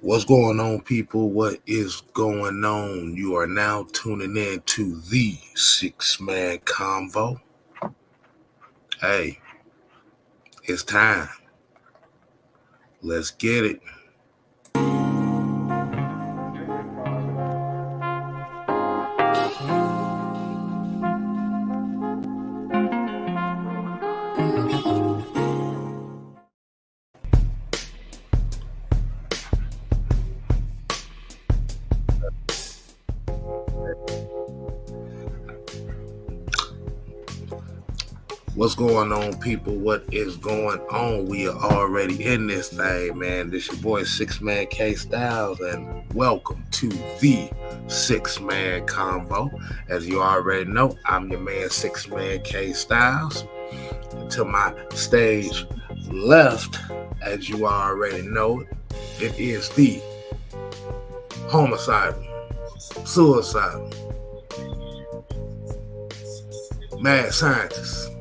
What's going on, people? What is going on? You are now tuning in to the Six-Man Convo. Hey, it's time. Let's get it. What's going on, people? What is going on? We are already in this thing, man. This your boy Six-Man K Styles, and welcome to the Six-Man Convo. As you already know, I'm your man Six-Man K Styles. To my stage left, as you already know, it is the homicidal, suicidal, mad scientist.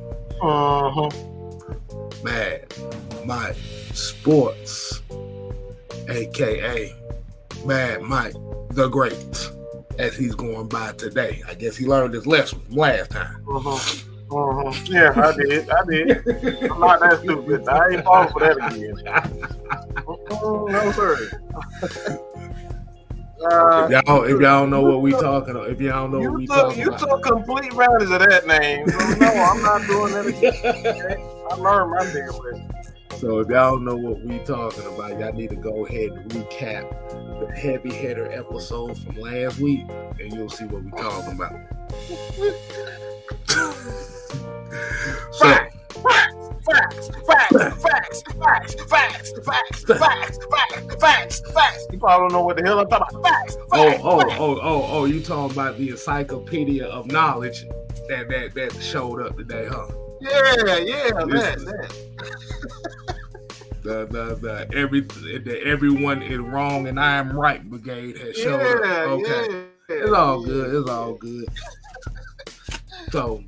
Mad Mike Sports, aka Mad Mike the Great, as he's going by today. I guess he learned his lesson from last time. Yeah, I did. I'm not that stupid. I ain't falling for that again. No, sir. If y'all don't know what we talking about, you took complete advantage of that name. So no, I'm not doing that again. I learned my damn lesson. So if y'all don't know what we talking about, y'all need to go ahead and recap the heavy hitter episode from last week, and you'll see what we talking about. Facts. You probably don't know what the hell I'm talking about. Facts. Oh, you talking about the encyclopedia of knowledge that showed up today, huh? Yeah, that. The everyone is wrong and I am right brigade has showed up. Okay. It's all good. So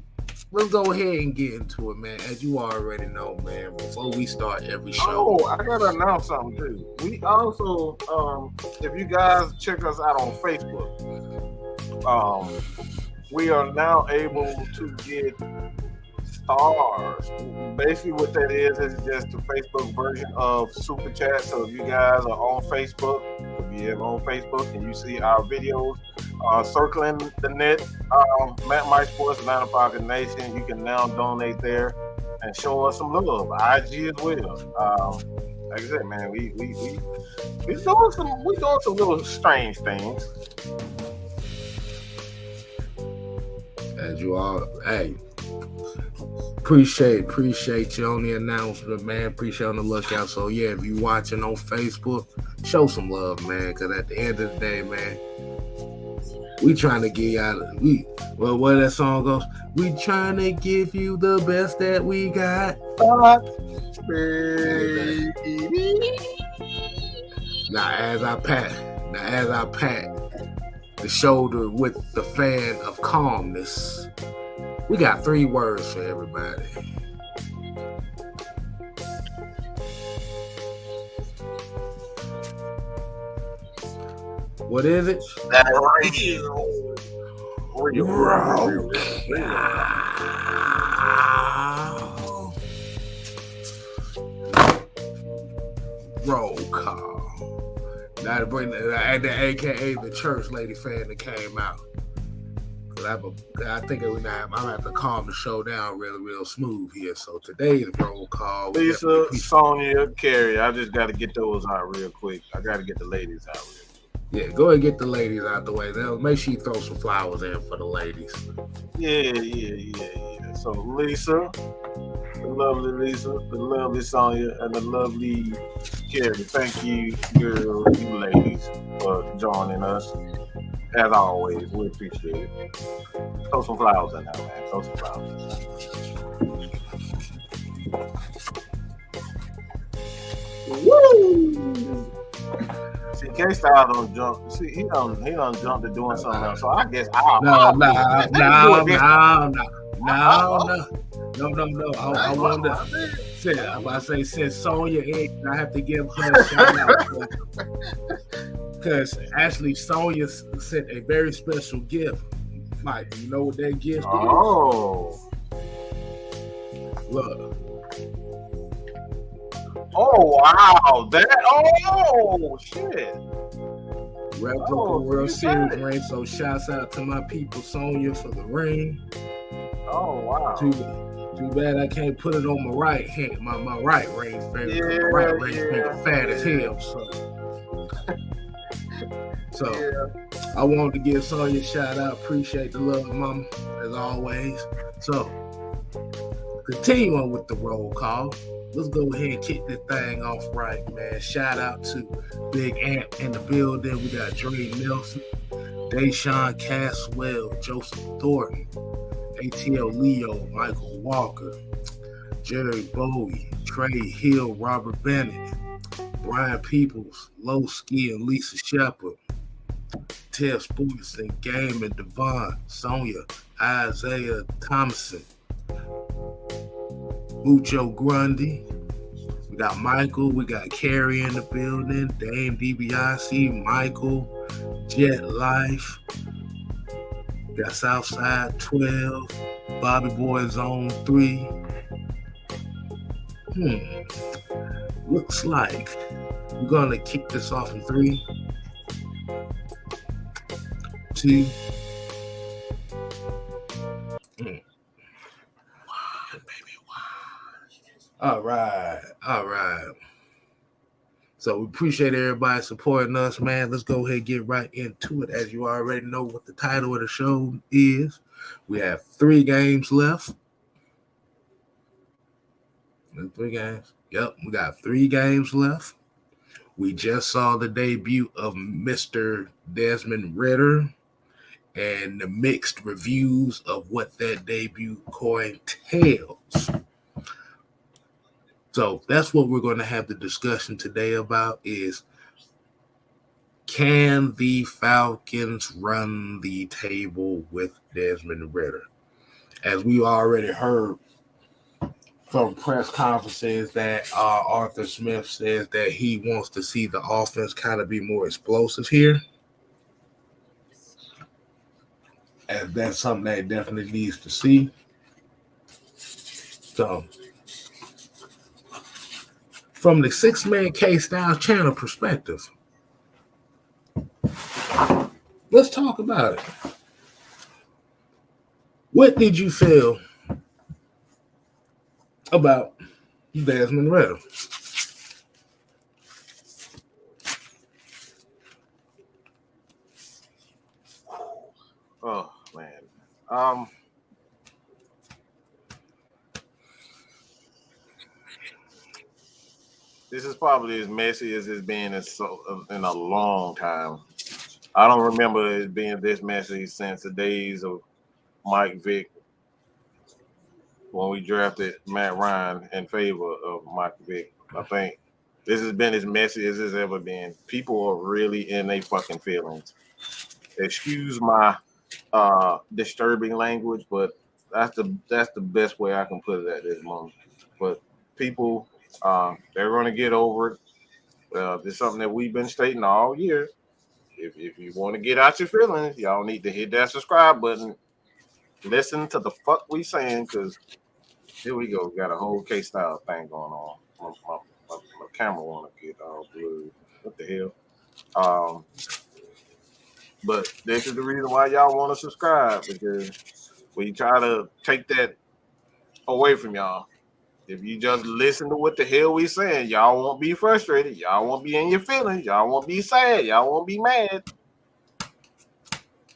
let's go ahead and get into it, man. As you already know, man, before we start every show. Oh, I gotta announce something too. We also, if you guys check us out on Facebook, we are now able to get stars. Basically what that is just the Facebook version of Super Chat. So if you guys are on Facebook, and you see our videos circling the net, Matt My Sports, Atlanta Falcons Nation, you can now donate there and show us some love. IG as well. Like I said, man, we doing some little strange things. As you all, hey, appreciate you on the announcement, man. Appreciate on the lookout. So yeah, if you watching on Facebook, show some love, man. Because at the end of the day, man, we trying to give y'all. What that song goes? We trying to give you the best that we got. Now as I pat the shoulder with the fan of calmness, we got 3 words for everybody. What is it? Roll call. Now to bring the AKA the church lady fan that came out. I think I'm gonna have to calm the show down real smooth here. So today's roll call. Lisa, Sonia, Carrie. I just got to get those out real quick. I got to get the ladies out real quick. Yeah, go ahead and get the ladies out the way. Then make sure you throw some flowers in for the ladies. Yeah. So Lisa, the lovely Lisa, the lovely Sonia, and the lovely Carrie. Thank you, girls, you ladies, for joining us. As always, we appreciate it. Throw some flowers in there, man. Throw some flowers in there. Woo! See, K-Style don't jump. See, he don't jump to doing something else. So I guess No. I wanted Since Sonya is, I have to give her a shout out because actually Sonya sent a very special gift. Mike, do you know what that gift is? Oh. Look. Oh wow! Oh shit! Replica World Series ring. So shouts out to my people Sonya for the ring. Oh wow! Too bad I can't put it on my right hand. My right ring finger. My right ring finger fat as hell. So I wanted to give Sonya a shout out. Appreciate the love, mama, as always. So continuing with the roll call. Let's go ahead and kick this thing off right, man. Shout out to Big Amp in the building. We got Dre Nelson, Deshaun Caswell, Joseph Thornton, ATL Leo, Michael Walker, Jerry Bowie, Trey Hill, Robert Bennett, Brian Peoples, Lowski and Lisa Shepard, Ted Sports and Game and Devon, Sonya, Isaiah Thompson, Mucho Grundy. We got Michael. We got Carrie in the building. Dame DiBiase, Michael, Jet Life. We got Southside 12, Bobby Boy Zone 3. Looks like we're gonna kick this off in 3, 2. All right. So we appreciate everybody supporting us, man. Let's go ahead and get right into it. As you already know what the title of the show is, we have 3 games left. 3 games. Yep, we got 3 games left. We just saw the debut of Mr. Desmond Ridder and the mixed reviews of what that debut entails. So that's what we're going to have the discussion today about is, can the Falcons run the table with Desmond Ridder? As we already heard from press conferences that Arthur Smith says that he wants to see the offense kind of be more explosive here. And that's something that he definitely needs to see. So from the 6-Man K-Style channel perspective, let's talk about it. What did you feel about Desmond Ridder? Oh man. This is probably as messy as it's been in a long time. I don't remember it being this messy since the days of Mike Vick, when we drafted Matt Ryan in favor of Mike Vick. I think this has been as messy as it's ever been. People are really in their fucking feelings. Excuse my disturbing language, but that's the best way I can put it at this moment. But people, they're going to get over it. This is something that we've been stating all year. If you want to get out your feelings, y'all need to hit that subscribe button. Listen to the fuck we saying, because here we go. Got a whole K-Style thing going on. My camera want to get all blue. What the hell? But this is the reason why y'all want to subscribe, because we try to take that away from y'all. If you just listen to what the hell we saying, y'all won't be frustrated. Y'all won't be in your feelings. Y'all won't be sad. Y'all won't be mad.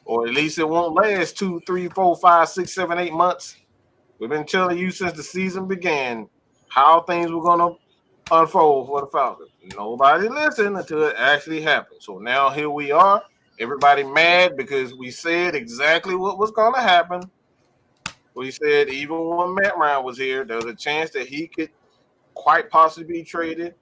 Or at least it won't last 2, 3, 4, 5, 6, 7, 8 months. We've been telling you since the season began how things were going to unfold for the Falcons. Nobody listened until it actually happened. So now here we are. Everybody mad because we said exactly what was going to happen. We said even when Matt Ryan was here, there was a chance that he could quite possibly be traded.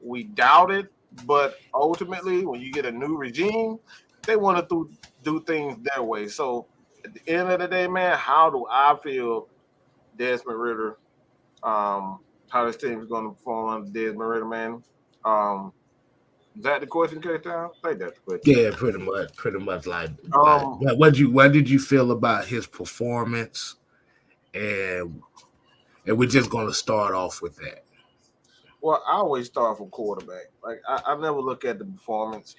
We doubted, but ultimately, when you get a new regime, they want to do things their way. So at the end of the day, man, how do I feel Desmond Ridder How this team is going to perform under Desmond Ridder, man. Um, is that the question, K Town? I think that's the question. Yeah, pretty much like Um, what did you feel about his performance? And we're just gonna start off with that. well, I always start from quarterback. Like I never look at the performance,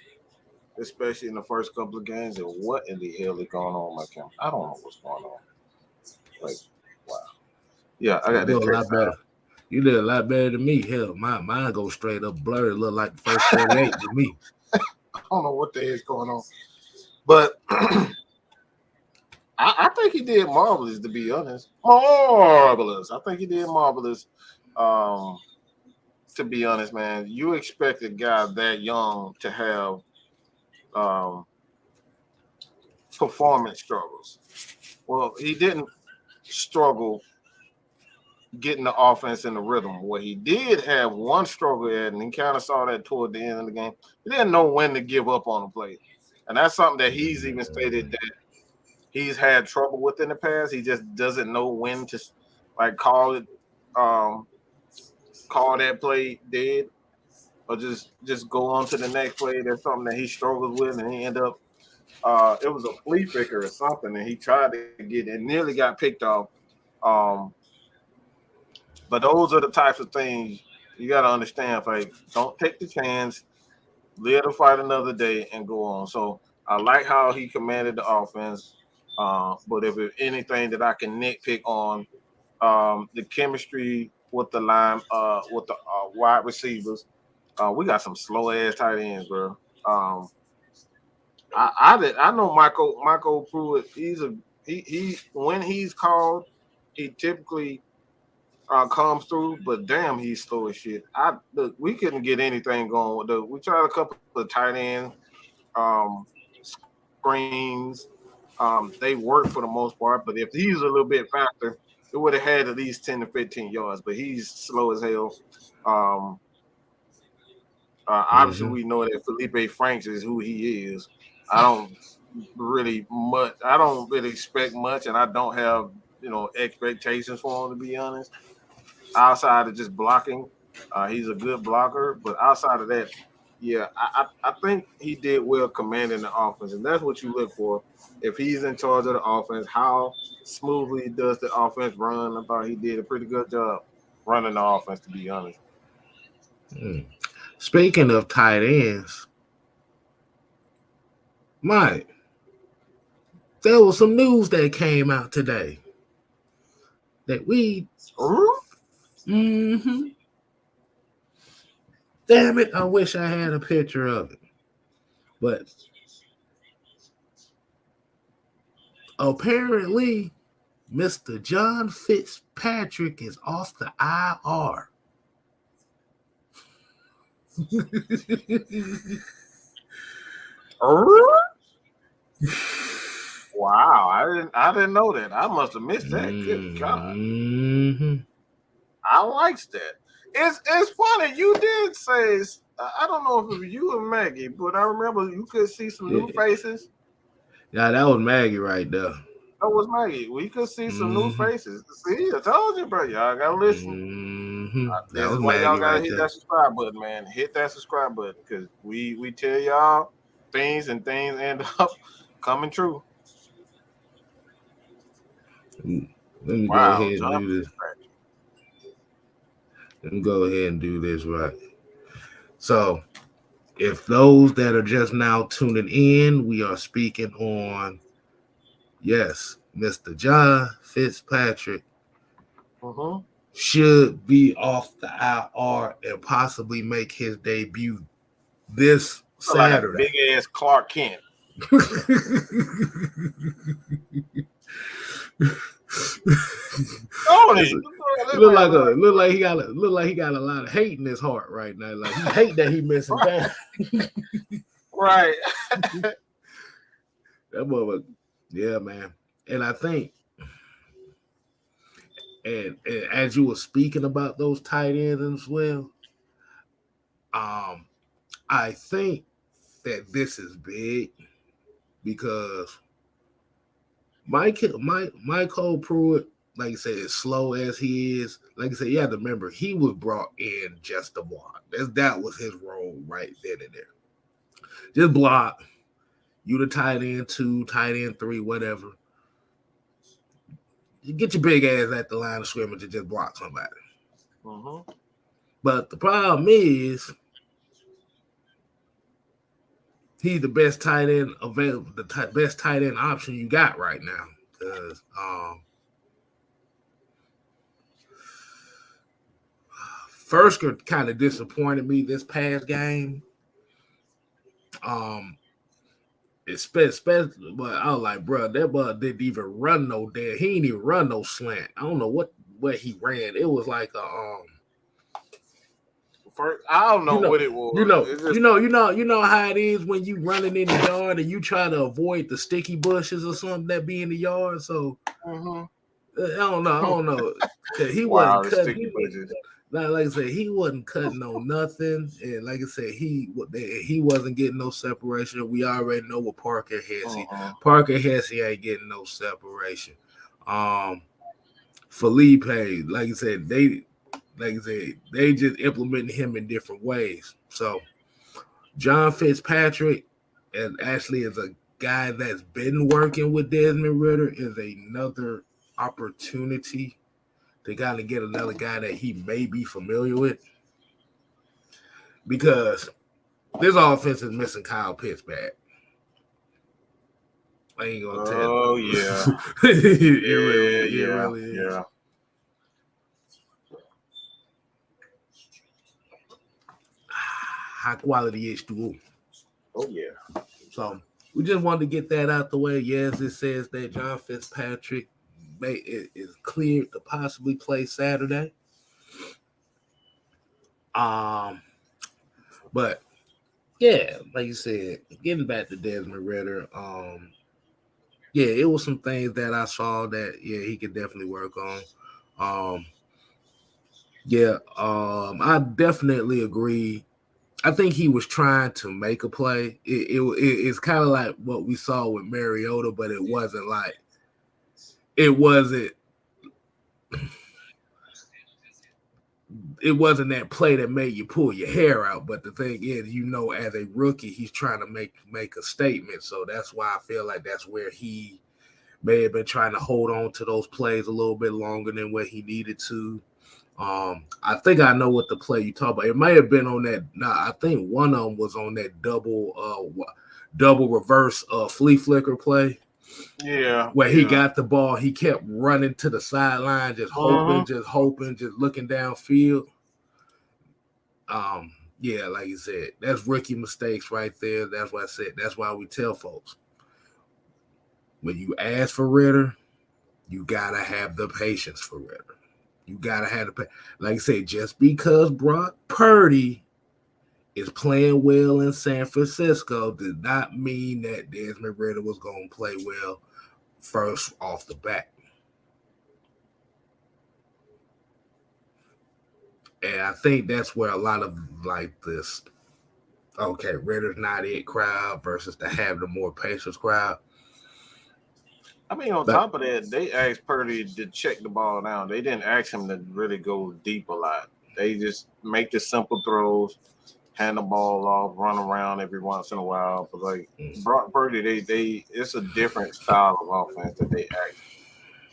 especially in the first couple of games, and what in the hell is going on, like him. I don't know what's going on. Like, wow. Yeah, I You got do this a text lot better. out. You did a lot better than me. Hell, mine goes straight up blurry, look like the first 48 to me. I don't know what the hell's going on, but I think he did marvelous. To be honest, marvelous. I think he did marvelous. Um, to be honest, man, you expect a guy that young to have um, performance struggles. Well, he didn't struggle getting the offense in the rhythm. What he did have one struggle at, and he kind of saw that toward the end of the game. He didn't know when to give up on the play, and that's something that he's even stated that he's had trouble with in the past. He just doesn't know when to like call it, um, call that play dead, or just go on to the next play. That's something that he struggles with, and he end up. It was a flea flicker or something, and he tried to get it, nearly got picked off. Um, but those are the types of things you got to understand. Like, don't take the chance, live to fight another day, and go on. So I like how he commanded the offense. But if there's anything that I can nitpick on, the chemistry with the line, with the wide receivers, we got some slow ass tight ends, bro. Um, I know Michael Pruitt. He when he's called, he typically comes through, but damn, he's slow as shit. Look, we couldn't get anything going with the. We tried a couple of tight end um, screens. They work for the most part, but if he's a little bit faster, it would have had at least 10 to 15 yards. But he's slow as hell. Um, Obviously, Mm-hmm. we know that Felipe Franks is who he is. I don't really much. I don't really expect much, and I don't have expectations for him to be honest. Outside of just blocking, he's a good blocker. But outside of that, yeah, I think he did well commanding the offense, and that's what you look for. If he's in charge of the offense, how smoothly does the offense run? I thought he did a pretty good job running the offense, to be honest. Mm. Speaking of tight ends, Mike, there was some news that came out today that we. Mm-hmm. Damn it! I wish I had a picture of it, but apparently, Mr. John Fitzpatrick is off the IR. Wow, I didn't know that. I must have missed that. Good God. Mm-hmm. I likes that. It's funny. You did say I don't know if it was you or Maggie, but I remember you could see some new faces. Yeah, that was Maggie right there. That was Maggie. We could see some new Mm-hmm. faces. See, I told you, bro. Y'all gotta listen. Mm-hmm. That This was is why y'all Maggie gotta right hit there. that subscribe button, man. Hit that subscribe button because we tell y'all things and things end up coming true. Let me go Wow, ahead and John do this. Fitzpatrick. Let me go ahead and do this right. So, if those that are just now tuning in, we are speaking on, yes, Mr. John Fitzpatrick Mm-hmm. should be off the IR and possibly make his debut this Like a big Saturday. ass Clark Kent. It's Tony, a, this man look like he got a lot of hate in his heart right now. Like he hate that he missing time. right. That motherfucker, yeah, man. And I think, and as you were speaking about those tight ends as well, um, I think that this is big because Michael Pruitt, like I said, as slow as he is, like I said, you have to remember he was brought in just to block. That was his role right then and there. Just block. You the tight end 2, tight end 3, whatever. You get your big ass at the line of scrimmage and just block somebody. Mm-hmm. But the problem is, he's the best tight end available, best tight end option you got right now. Because Fersker kind of disappointed me this past game. Especially, but I was like, bro, that bug didn't even run no damn. He didn't even run no slant. I don't know what he ran. It was like a First, I don't know what it was. You know how it is when you running in the yard and you try to avoid the sticky bushes or something that be in the yard. So I don't know. He wasn't cutting. Like I said, he wasn't cutting on nothing, and like I said, he wasn't getting no separation. We already know what Parker Hesse. Parker Hesse ain't getting no separation. Felipe, like I said, they just implementing him in different ways. So John Fitzpatrick, and actually is a guy that's been working with Desmond Ridder, is another opportunity to kind of get another guy that he may be familiar with, because this offense is missing Kyle Pitts bad. I ain't gonna tell you. Oh yeah, it really is. Yeah. High quality H2O. Oh yeah. So we just wanted to get that out the way. Yes, it says that John Fitzpatrick is cleared to possibly play Saturday. But yeah, like you said, getting back to Desmond Ridder, yeah, it was some things that I saw that he could definitely work on. I definitely agree. I think he was trying to make a play. It's kind of like what we saw with Mariota, but it wasn't that play that made you pull your hair out. But the thing is, as a rookie, he's trying to make a statement. So that's why I feel like that's where he may have been trying to hold on to those plays a little bit longer than what he needed to. I think I know what the play you talk about. It may have been on that. I think one of them was on that double reverse flea flicker play. Yeah. Where he got the ball, he kept running to the sideline, just hoping, just looking downfield. Like you said, that's rookie mistakes right there. That's what I said. That's why we tell folks, when you ask for Ridder, you gotta have the patience for Ridder. You gotta have like I say, just because Brock Purdy is playing well in San Francisco did not mean that Desmond Ridder was going to play well first off the bat. And I think that's where a lot of like this, okay, Ridder's not it crowd versus to have the more patience crowd. I mean, on top of that, they asked Purdy to check the ball down. They didn't ask him to really go deep a lot. They just make the simple throws, hand the ball off, run around every once in a while. But like Brock Purdy, they it's a different style of offense that they ask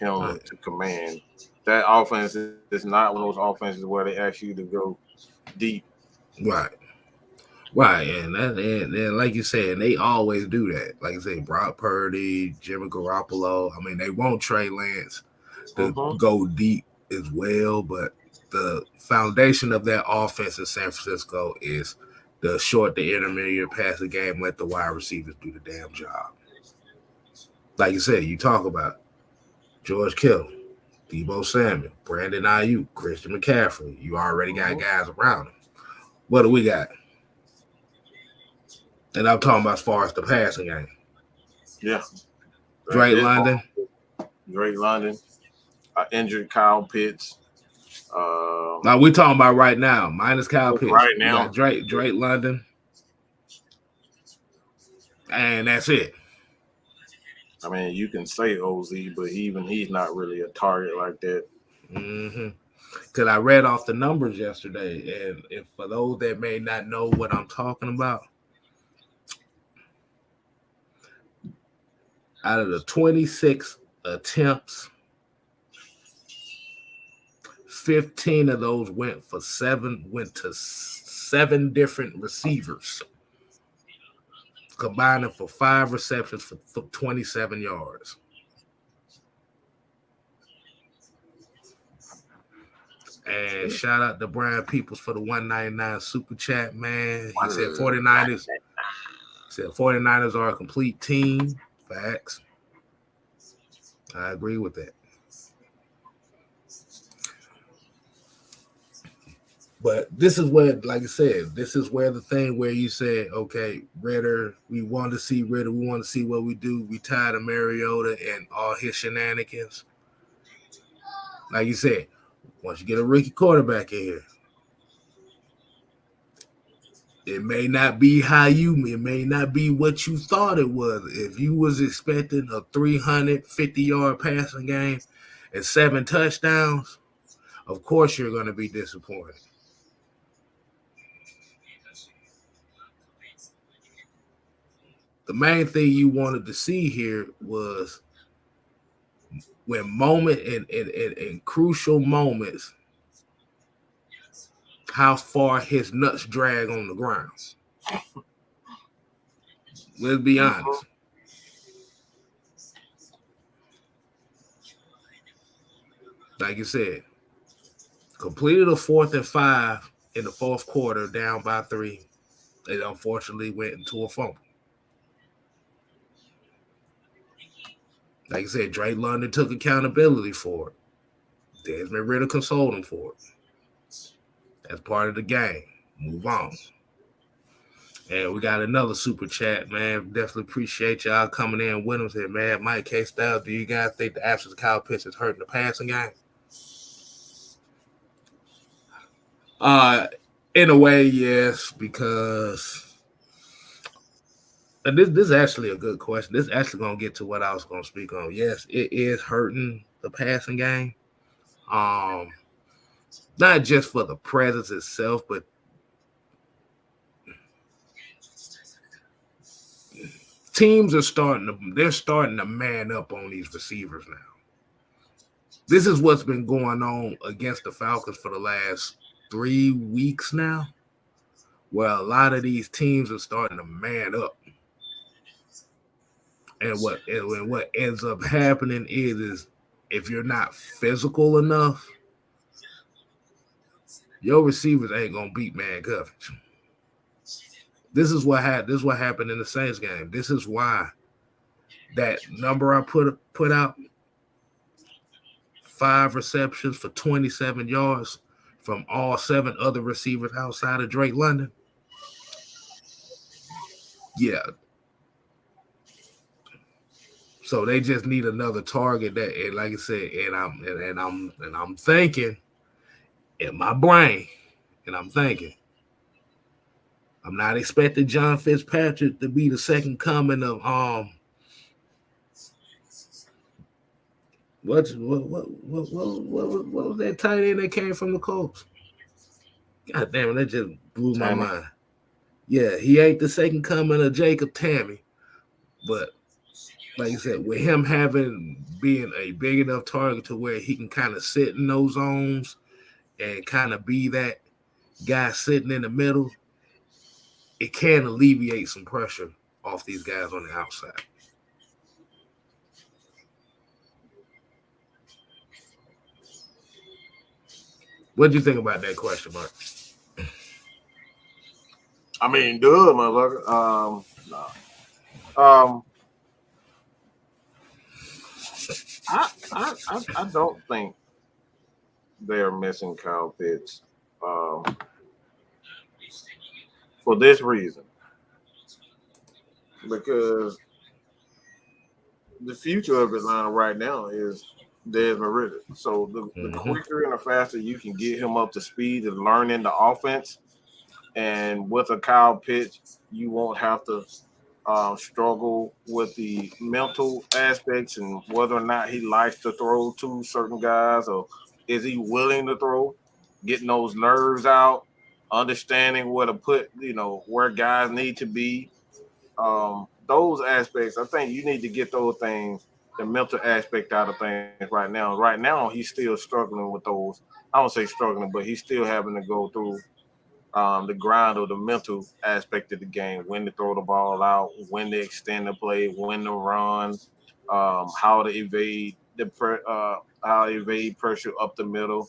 him to command. That offense is not one of those offenses where they ask you to go deep. Right, and like you said, they always do that. Like I said, Brock Purdy, Jimmy Garoppolo. I mean, they want Trey Lance to go deep as well, but the foundation of that offense in San Francisco is the short to intermediate passing game. Let the wide receivers do the damn job. Like you said, you talk about George Kittle, Deebo Samuel, Brandon Ayuk, Christian McCaffrey. You already got guys around them. What do we got? And I'm talking about as far as the passing game. Yeah. Drake London. Injured Kyle Pitts. Now we're talking about right now, minus Kyle Pitts. Right now. Drake London. And that's it. I mean, you can say OZ, but even he's not really a target like that. Mm-hmm. Because I read off the numbers yesterday, and if for those that may not know what I'm talking about, out of the 26 attempts, 15 of those went to seven different receivers, combining for 5 receptions for 27 yards. And shout out to Brian Peoples for the 199 super chat, man. He said 49ers. Said 49ers are a complete team. Facts. I agree with that. But this is where, like I said, this is where the thing where you said, okay, Ridder, we want to see Ridder. We want to see what we do. We tired of Mariota and all his shenanigans. Like you said, once you get a rookie quarterback in here, it may not be it may not be what you thought it was. If you was expecting a 350-yard passing game and 7 touchdowns, of course you're going to be disappointed. The main thing you wanted to see here was when in crucial moments, how far his nuts drag on the ground. Let's be honest. Like you said, completed a 4th and 5 in the 4th quarter, down by 3. It unfortunately went into a fumble. Like I said, Drake London took accountability for it. Desmond Ridder consoled him for it. That's part of the game. Move on. And we got another super chat, man. Definitely appreciate y'all coming in with us here, man. Mike K. Styles, do you guys think the absence of Kyle Pitts is hurting the passing game? In a way, yes, because this is actually a good question. This is actually going to get to what I was going to speak on. Yes, it is hurting the passing game. Not just for the presence itself, but teams are starting to man up on these receivers now. This is what's been going on against the Falcons for the last 3 weeks now, where a lot of these teams are starting to man up. And what ends up happening is if you're not physical enough, your receivers ain't gonna beat man coverage. This is what happened in the Saints game. This is why that number I put out, 5 receptions for 27 yards from all 7 other receivers outside of Drake London. Yeah. So they just need another target that, and like I said, and I'm thinking in my brain, and I'm thinking, I'm not expecting John Fitzpatrick to be the second coming of what was that tight end that came from the Colts? God damn it, that just blew my mind. Yeah, he ain't the second coming of Jacob Tammy, but like I said, with him being a big enough target to where he can kind of sit in those zones and kind of be that guy sitting in the middle, it can alleviate some pressure off these guys on the outside. What do you think about that question, Mark? I mean, duh, motherfucker. I don't think they're missing Kyle Pitts for this reason. Because the future of Atlanta right now is Desmond Ridder. So the quicker and the faster you can get him up to speed and learning the offense, and with a Kyle Pitts, you won't have to struggle with the mental aspects and whether or not he likes to throw to certain guys or is he willing to throw, getting those nerves out, understanding where to put, where guys need to be. Those aspects, I think you need to get those things, the mental aspect out of things right now. Right now, he's still struggling with those. I don't say struggling, but he's still having to go through the grind or the mental aspect of the game, when to throw the ball out, when to extend the play, when to run, how to evade how to evade pressure up the middle.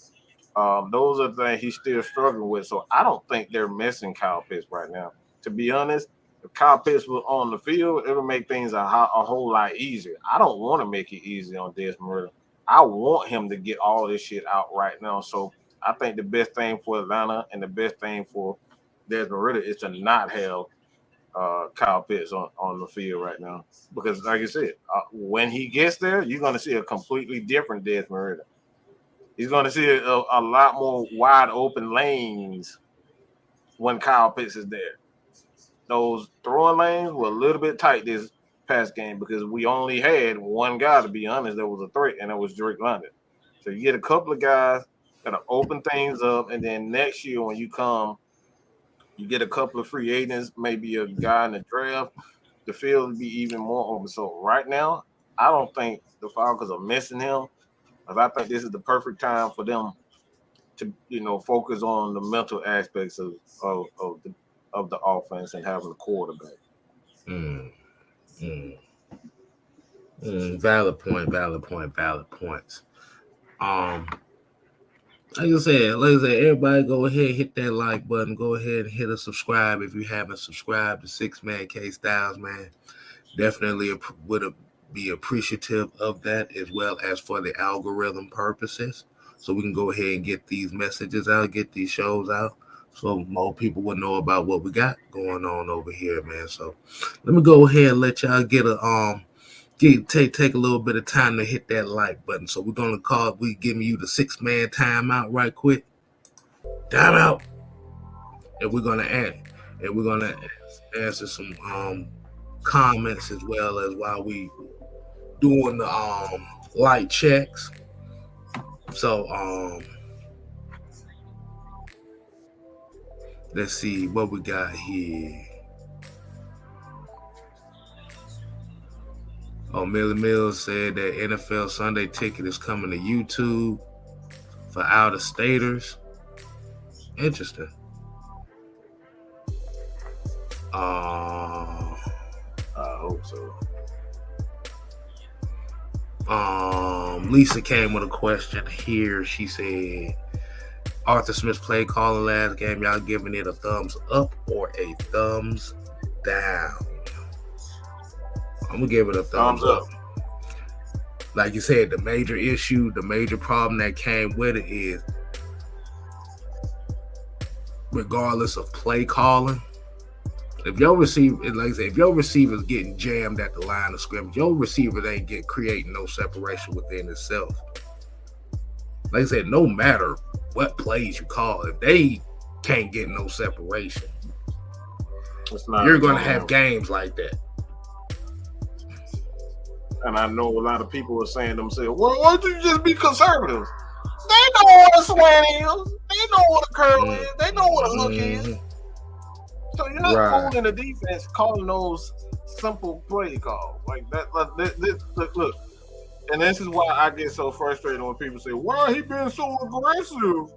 Those are the things he's still struggling with. So I don't think they're missing Kyle Pitts right now. To be honest, if Kyle Pitts was on the field, it would make things a whole lot easier. I don't want to make it easy on Desmond Ridder. I want him to get all this shit out right now. So I think the best thing for Atlanta and the best thing for Desmond Ridder is to not have Kyle Pitts on the field right now. Because, like I said, when he gets there, you're going to see a completely different Desmond Ridder. He's going to see a lot more wide open lanes when Kyle Pitts is there. Those throwing lanes were a little bit tight this past game because we only had one guy, to be honest, that was a threat, and that was Drake London. So you get a couple of guys that'll open things up, and then next year when you come, you get a couple of free agents, maybe a guy in the draft, the field will be even more open. So right now, I don't think the Falcons are missing him. Because I think this is the perfect time for them to, focus on the mental aspects of the offense and having a quarterback. Valid points. Like I said, everybody go ahead, hit that like button. Go ahead and hit a subscribe if you haven't subscribed to 6-Man K Styles, man. Definitely would be appreciative of that, as well as for the algorithm purposes, so we can go ahead and get these messages out, get these shows out, so more people will know about what we got going on over here, man. So let me go ahead and let y'all get a take a little bit of time to hit that like button. So we giving you the 6-man timeout right quick. Timeout. And we're gonna answer some comments as well as while we doing the light checks. So let's see what we got here. Millie Mills said that NFL Sunday Ticket is coming to YouTube for out-of-staters. Interesting. I hope so. Lisa came with a question here. She said, Arthur Smith's play calling last game, y'all giving it a thumbs up or a thumbs down? I'm gonna give it a thumbs up. Like you said, the major problem that came with it is, regardless of play calling, if your receiver's getting jammed at the line of scrimmage, your receiver ain't creating no separation within itself. Like I said, no matter what plays you call, if they can't get no separation, you're gonna have games like that. And I know a lot of people are saying to themselves, well, why don't you just be conservative? They know what a slant is. They know what a curl is. They know what a hook is. So you're not fooling the defense calling those simple play calls. Like that. Look. And this is why I get so frustrated when people say, why he been so aggressive?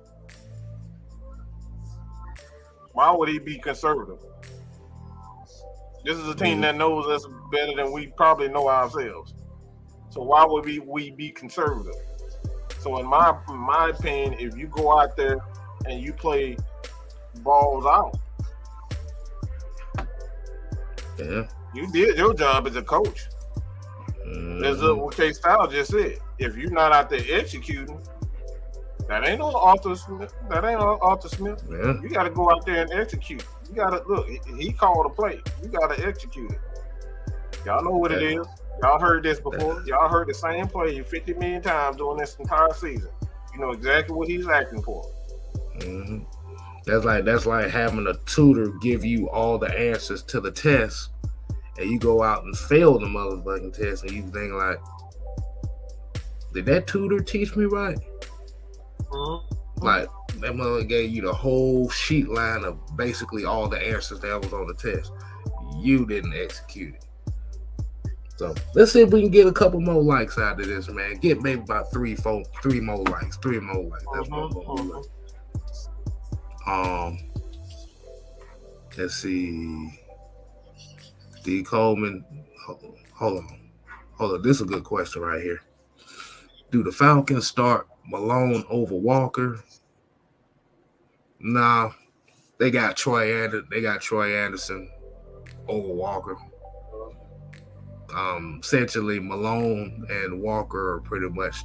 Why would he be conservative? This is a team that knows us better than we probably know ourselves. So why would we be conservative? So in my opinion, if you go out there and you play balls out, you did your job as a coach. As what K Style just said, if you're not out there executing, that ain't no Arthur Smith. Yeah. You got to go out there and execute. You got to look. He called a play. You got to execute it. Y'all know what it is. Y'all heard this before. Y'all heard the same play 50 million times during this entire season. You know exactly what he's acting for. Mm-hmm. That's like having a tutor give you all the answers to the test, and you go out and fail the motherfucking test, and you think like, did that tutor teach me right? Like that mother gave you the whole sheet line of basically all the answers that was on the test. You didn't execute it. So let's see if we can get a couple more likes out of this, man. Get maybe about three more likes. That's what I'm gonna do. Let's see. D. Coleman. Hold on. This is a good question right here. Do the Falcons start Malone over Walker? Nah, they got Troy Anderson over Walker. Essentially, Malone and Walker are pretty much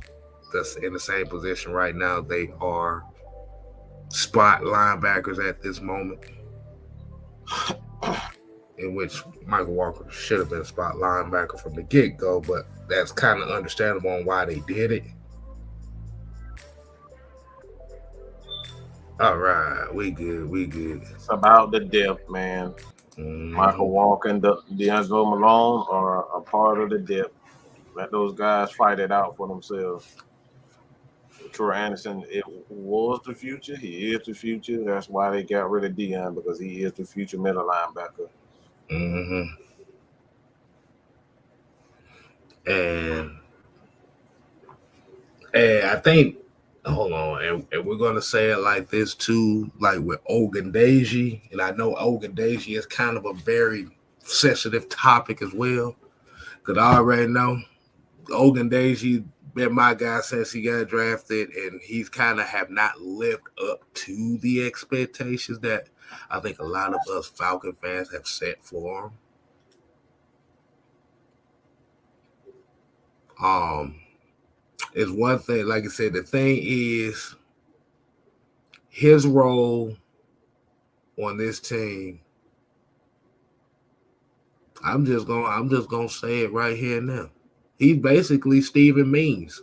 in the same position right now. They are spot linebackers at this moment, in which Michael Walker should have been a spot linebacker from the get-go, but that's kind of understandable on why they did it. All right, we good. It's about the depth, man. Michael Walker and D'Angelo Malone are a part of the depth. Let those guys fight it out for themselves. Troy Anderson, it was the future. He is the future. That's why they got rid of Deion, because he is the future middle linebacker. And I think, hold on, and we're gonna say it like this too, like with Ogundeji, and I know Ogundeji is kind of a very sensitive topic as well, because I already know Ogundeji been my guy since he got drafted, and he's kind of have not lived up to the expectations that I think a lot of us Falcon fans have set for him. It's one thing, like I said, the thing is his role on this team. I'm just gonna say it right here now. He's basically Steven Means.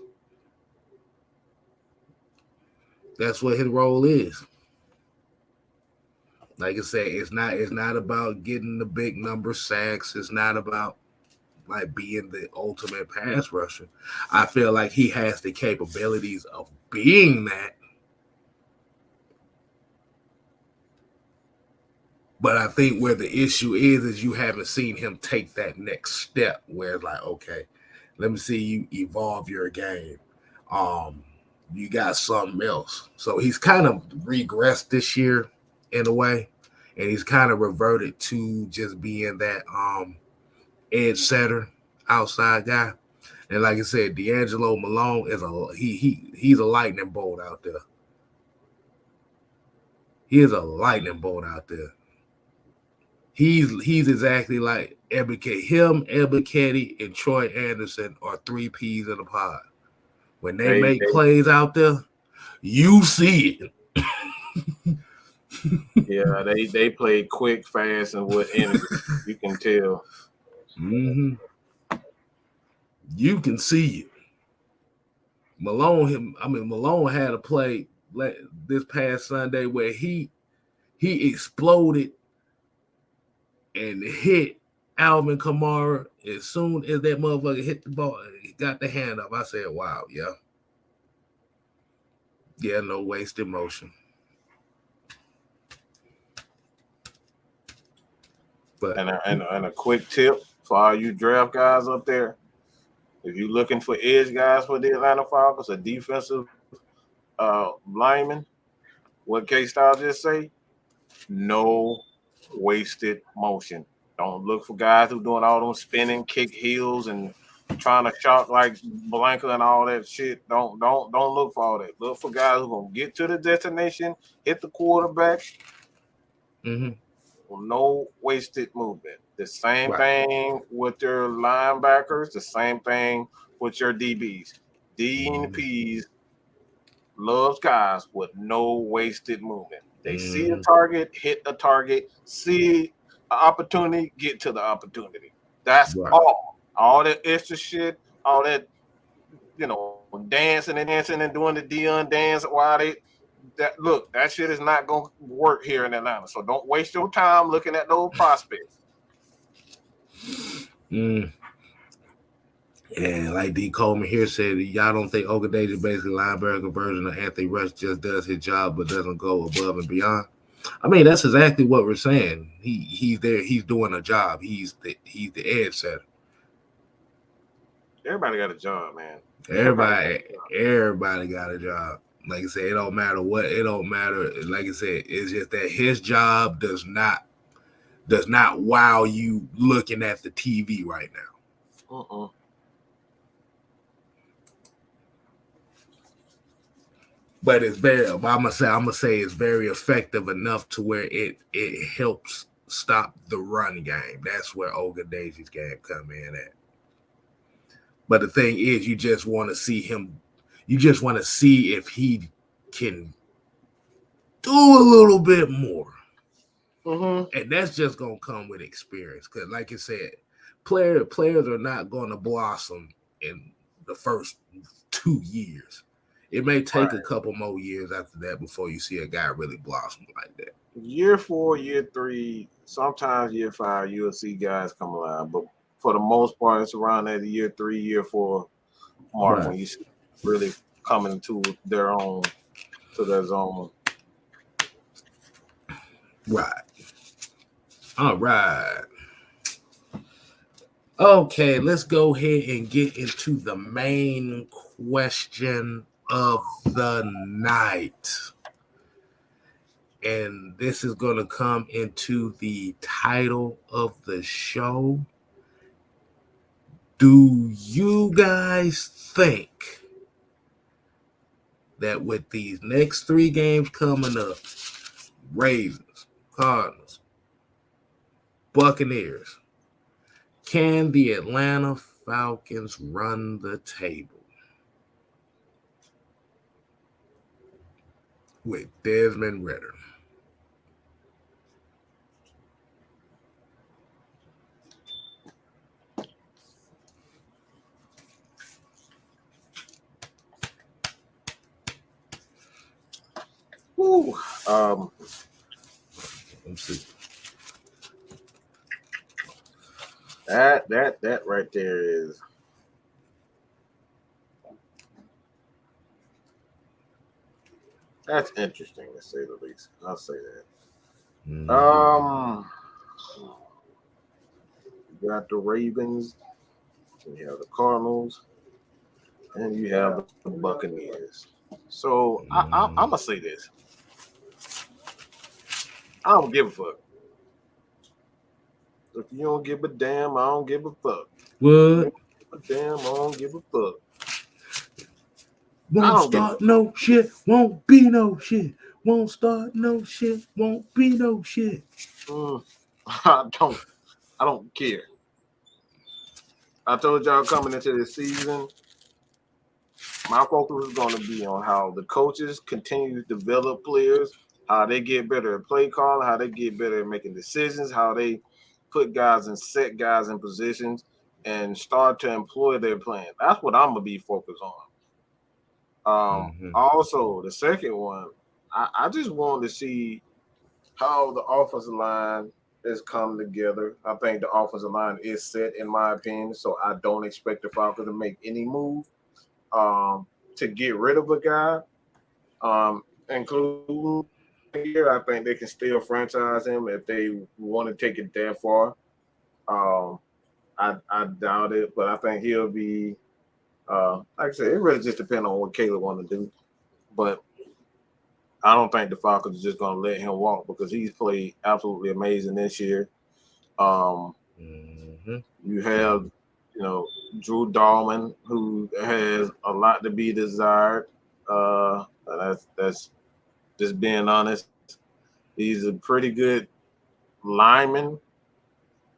That's what his role is. Like I said, it's not about getting the big number sacks. It's not about like being the ultimate pass rusher. I feel like he has the capabilities of being that. But I think where the issue is you haven't seen him take that next step where it's like, okay, let me see you evolve your game. You got something else. So he's kind of regressed this year in a way, and he's kind of reverted to just being that edge setter, outside guy. And like I said, D'Angelo Malone is he's a lightning bolt out there. He is a lightning bolt out there. He's exactly like Ebiketie. Him, Ebiketie, and Troy Anderson are three peas in a pod. When they make plays out there, you see it. Yeah, they play quick, fast, and with energy. You can tell. You can see it. Malone had a play this past Sunday where he exploded and hit Alvin Kamara as soon as that motherfucker hit the ball, got the hand up. I said, wow, yeah. Yeah, no wasted motion. But and a quick tip for all you draft guys up there. If you're looking for edge guys for the Atlanta Falcons, a defensive lineman, what K-Style just say? No wasted motion. Don't look for guys who doing all them spinning kick heels and trying to shock like Blanca and all that shit. Don't look for all that. Look for guys who gonna get to the destination, hit the quarterback. No wasted movement. The same thing with your linebackers. The same thing with your DBs. DNPs loves guys with no wasted movement. They see a target, hit a target, see an opportunity, get to the opportunity. That's all. All that extra shit, all that, dancing and doing the Deion dance while that shit is not going to work here in Atlanta. So don't waste your time looking at those prospects. Mm. And like D. Coleman here said, y'all don't think Okadeji basically linebacker version of Anthony Rush just does his job but doesn't go above and beyond? I mean, that's exactly what we're saying. He's there. He's doing a job. He's the edge setter. Everybody got a job, man. Everybody got a job. Like I said, it don't matter what. It don't matter. Like I said, it's just that his job does not wow you looking at the TV right now. But it's very. I'm gonna say it's very effective enough to where it helps stop the run game. That's where Ogadeji's game come in at. But the thing is, you just want to see him. You just want to see if he can do a little bit more. And that's just gonna come with experience. Because, like I said, players are not gonna blossom in the first 2 years. It may take a couple more years after that before you see a guy really blossom like that. Year 4, year 3, sometimes year 5, you'll see guys come around, but for the most part, it's around that year 3, year 4 mark when you see really coming to their own, to their zone. Right. All right. Okay, let's go ahead and get into the main question of the night. And this is going to come into the title of the show. Do you guys think that with these next 3 games coming up, Ravens, Cardinals, Buccaneers, can the Atlanta Falcons run the table with Desmond Ridder? Woo. Let's see. That right there is that's interesting to say the least. I'll say that. Mm-hmm. You got the Ravens, you have the Cardinals, and you have the Buccaneers. So I'm gonna say this. I don't give a fuck. If you don't give a damn, I don't give a fuck. What? Damn, I don't give a fuck. Won't start no shit, won't be no shit. Won't start no shit, won't be no shit. I don't care. I told y'all coming into this season, my focus is going to be on how the coaches continue to develop players, how they get better at play calling, how they get better at making decisions, how they put guys and set guys in positions and start to employ their plan. That's what I'm going to be focused on. Also, the second one, I just wanted to see how the offensive line is come together. I think the offensive line is set, in my opinion, so I don't expect the Falcons to make any move to get rid of a guy, including here. I think they can still franchise him if they want to take it that far. I doubt it, but I think he'll be. Like I said, it really just depends on what Caleb want to do. But I don't think the Falcons are just going to let him walk because he's played absolutely amazing this year. You have, Drew Dahlman, who has a lot to be desired. That's just being honest. He's a pretty good lineman,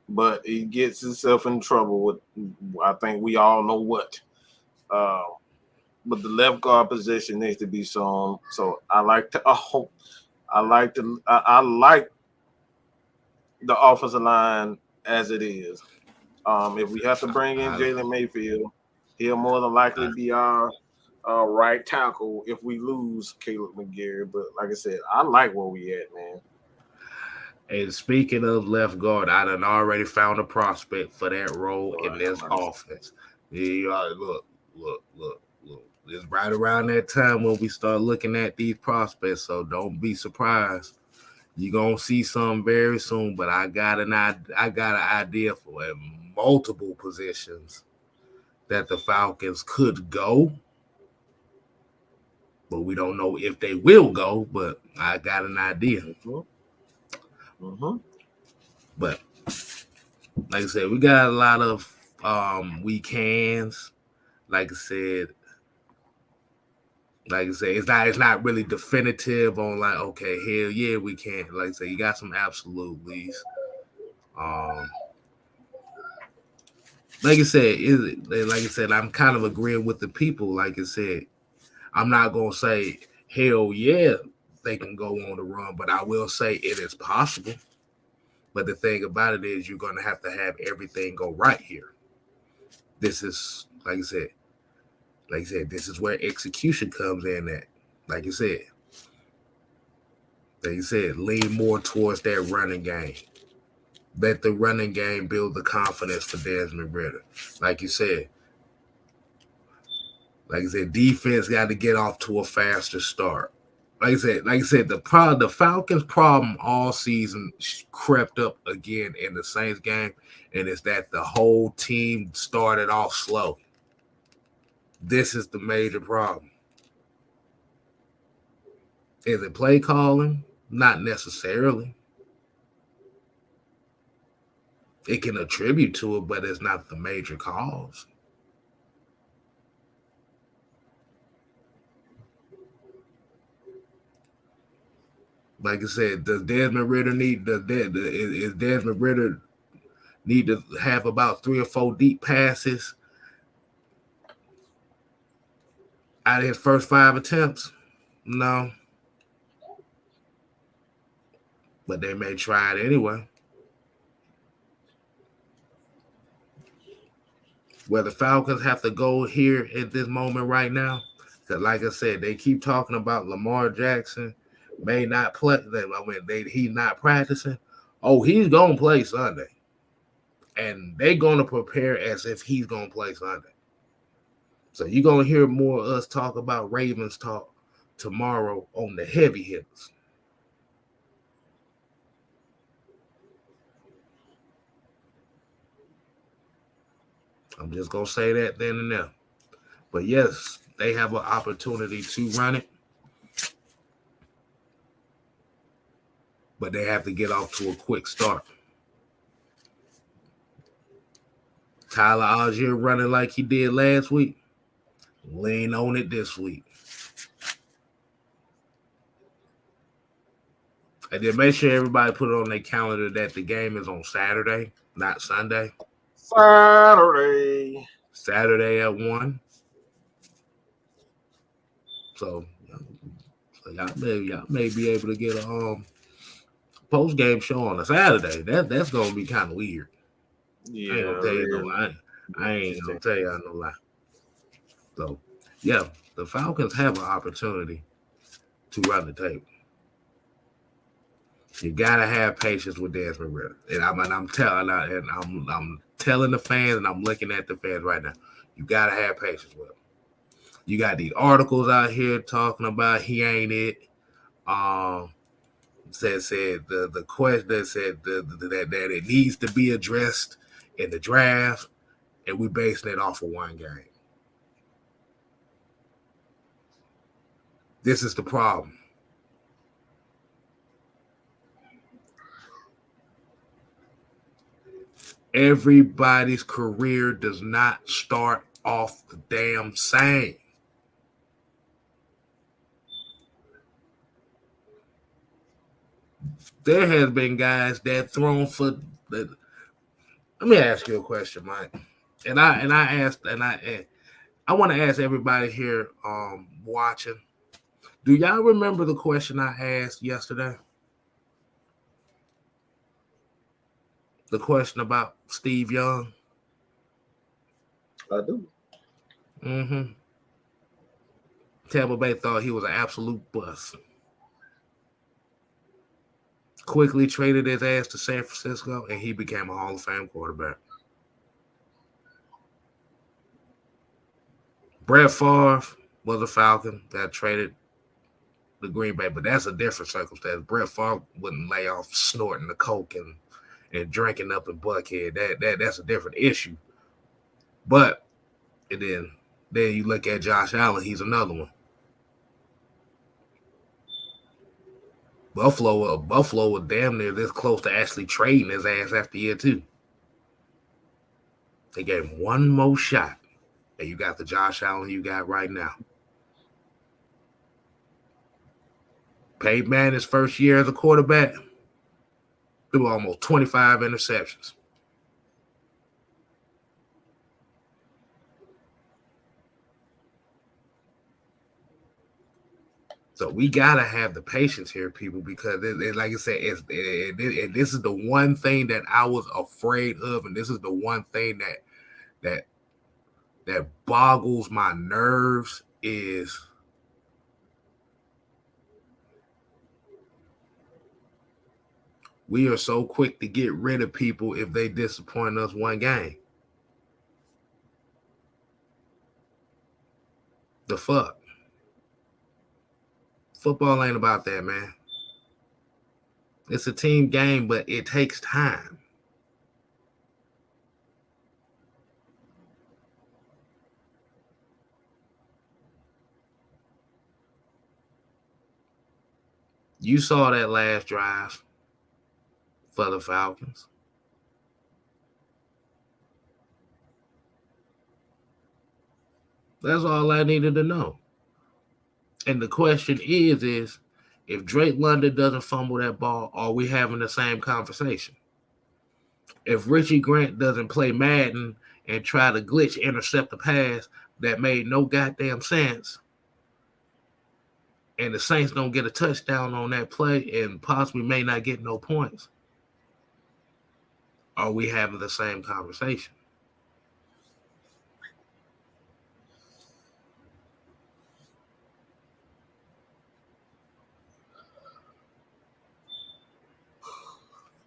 but he gets himself in trouble with, I think we all know what. But the left guard position needs to be shown. So I like the offensive line as it is. If we have to bring in Jalen Mayfield, he'll more than likely be our right tackle if we lose Caleb McGarry. But like I said, I like where we at, man. And speaking of left guard, I done already found a prospect for that role in Lord have this mercy. offense. Yeah, look. It's right around that time when we start looking at these prospects, so don't be surprised. You're gonna see some very soon, but I got an idea for multiple positions that the Falcons could go, but we don't know if they will go. But I got an idea. Mm-hmm. Mm-hmm. But like I said, we got a lot of weekends. Like I said, it's not really definitive on like, okay, hell yeah, we can. Like I said, you got some absolutely's. Um, like I said, I'm kind of agreeing with the people. Like I said, I'm not gonna say hell yeah they can go on the run, but I will say it is possible. But the thing about it is, you're gonna have to have everything go right here. This is like I said, this is where execution comes in. At like you said, lean more towards that running game. Let the running game build the confidence for Desmond Ridder. Like you said, defense got to get off to a faster start. The Falcons' problem all season crept up again in the Saints game, and it's that the whole team started off slow. This is the major problem. Is it play calling? Not necessarily. It can attribute to it, but it's not the major cause. Like I said, is Desmond Ridder need to have about 3 or 4 deep passes out of his first 5 attempts? No, but they may try it anyway. Where the Falcons have to go here at this moment right now, because like I said, they keep talking about Lamar Jackson may not play. He's not practicing. Oh, he's gonna play Sunday, and they're gonna prepare as if he's gonna play Sunday. So you're gonna hear more of us talk about Ravens talk tomorrow on the heavy hitters. I'm just gonna say that then and there. But yes, they have an opportunity to run it, but they have to get off to a quick start. Tyler Algier running like he did last week. Lean on it this week. And then make sure everybody put it on their calendar that the game is on Saturday, not Sunday. Saturday. Saturday at 1. So, y'all may be able to get a post game show on a Saturday. That's gonna be kind of weird. I ain't Yeah, gonna tell you no real lie. I ain't gonna interesting. tell y'all no lie. So yeah, the Falcons have an opportunity to run the table. You gotta have patience with Desmond Ridder, and I'm telling the fans, and I'm looking at the fans right now. You gotta have patience with him. You got these articles out here talking about he ain't it. Um, said the question that said that it needs to be addressed in the draft, and we basing it off of one game. This is the problem. Everybody's career does not start off the damn same. There has been guys that thrown for the. Let me ask you a question, Mike. I want to ask everybody here watching. Do y'all remember the question I asked yesterday? The question about Steve Young. I do. Mm-hmm. Tampa Bay thought he was an absolute bust. quickly traded his ass to San Francisco, and he became a Hall of Fame quarterback. Brett Favre was a Falcon that traded the Green Bay, but that's a different circumstance. Brett Favre wouldn't lay off snorting the coke and drinking up in Buckhead. That's a different issue. But and then you look at Josh Allen, he's another one. Buffalo was damn near this close to actually trading his ass after year 2. They gave him one more shot. And you got the Josh Allen you got right now. Peyton Manning's first year as a quarterback threw almost 25 interceptions. So we gotta have the patience here, people, because like I said, this is the one thing that I was afraid of, and this is the one thing that boggles my nerves is we are so quick to get rid of people if they disappoint us one game. The fuck? Football ain't about that, man. It's a team game, but it takes time. You saw that last drive for the Falcons. That's all I needed to know. And the question is if Drake London doesn't fumble that ball, are we having the same conversation? If Richie Grant doesn't play Madden and try to glitch intercept a pass that made no goddamn sense, and the Saints don't get a touchdown on that play and possibly may not get no points, are we having the same conversation?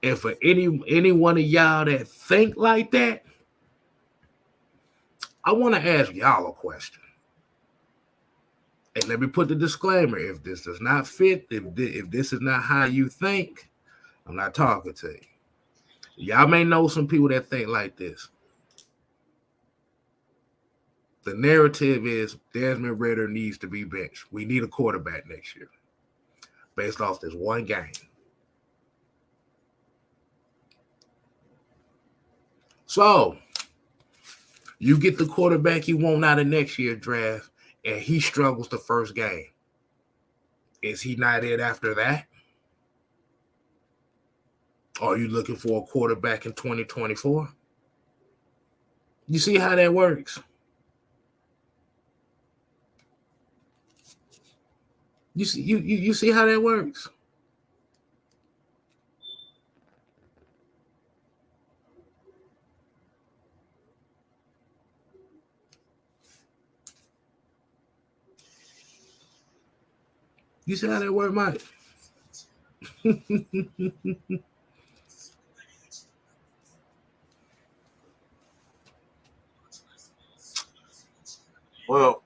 And for any one of y'all that think like that, I want to ask y'all a question. And let me put the disclaimer. If this does not fit, if this is not how you think, I'm not talking to you. Y'all may know some people that think like this. The narrative is Desmond Ridder needs to be benched. We need a quarterback next year based off this one game. So, you get the quarterback you want out of next year's draft, and he struggles the first game. Is he not it after that? Are you looking for a quarterback in 2024? You see how that works? You see how that works? You see how that work, Mike? Well,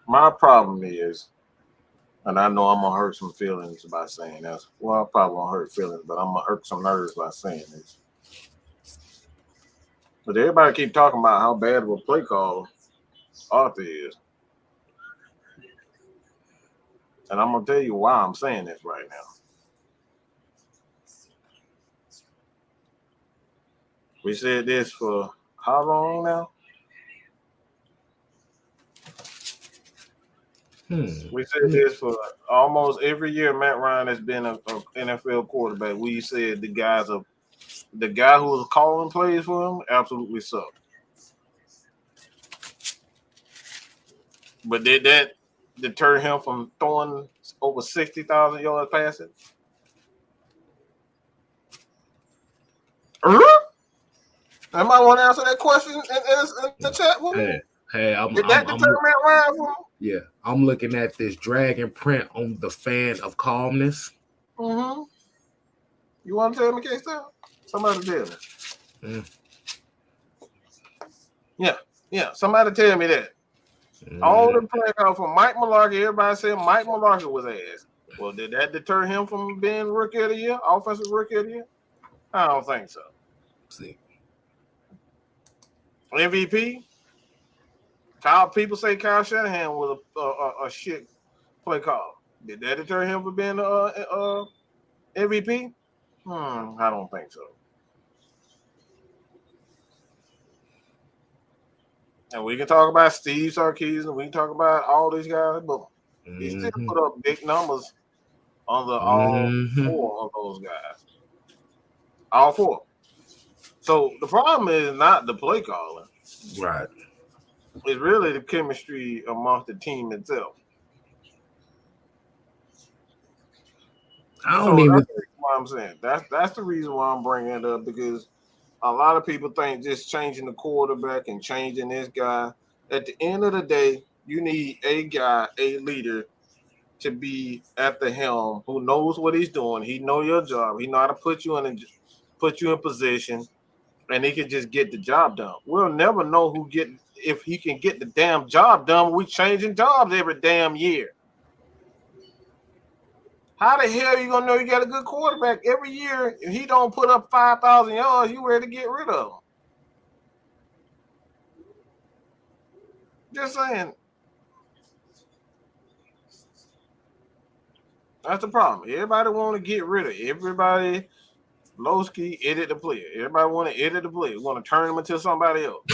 my problem is, and I know I'm gonna hurt some feelings by saying this. Well, I probably won't hurt feelings, but I'm gonna hurt some nerves by saying this. But everybody keep talking about how bad of a play caller Arthur is. And I'm gonna tell you why I'm saying this right now. We said this for how long now? We said this for almost every year Matt Ryan has been an NFL quarterback. We said the guy who was calling plays for him absolutely sucked. But did that deter him from throwing over 60,000 yards passing? Anybody want to answer that question in the chat with me? Hey, did that deter Matt Ryan from Yeah, I'm looking at this dragon print on the fan of calmness. Mm-hmm. You want to tell me, K-Style? Somebody tell me. Yeah. Somebody tell me that. All the play out from Mike Mularkey. Everybody said Mike Mularkey was ass. Well, did that deter him from being rookie of the year, offensive rookie of the year? I don't think so. See. MVP. People say Kyle Shanahan was a shit play call. Did that deter him from being MVP? I don't think so. And we can talk about Steve Sarkisian, and we can talk about all these guys, but he still put up big numbers on all four of those guys. All four. So the problem is not the play calling. Right. It's really the chemistry amongst the team itself. I don't even. That's what I'm saying. That's the reason why I'm bringing it up, because a lot of people think just changing the quarterback and changing this guy. At the end of the day, you need a guy, a leader, to be at the helm who knows what he's doing. He know your job. He know how to put you in position, and he can just get the job done. We'll never know if he can get the damn job done. We changing jobs every damn year. How the hell are you gonna know you got a good quarterback every year? If he don't put up 5,000 yards, you ready to get rid of him? Just saying. That's the problem. Everybody want to get rid of everybody. Lowski edit the player. Everybody want to edit the player. We want to turn him into somebody else.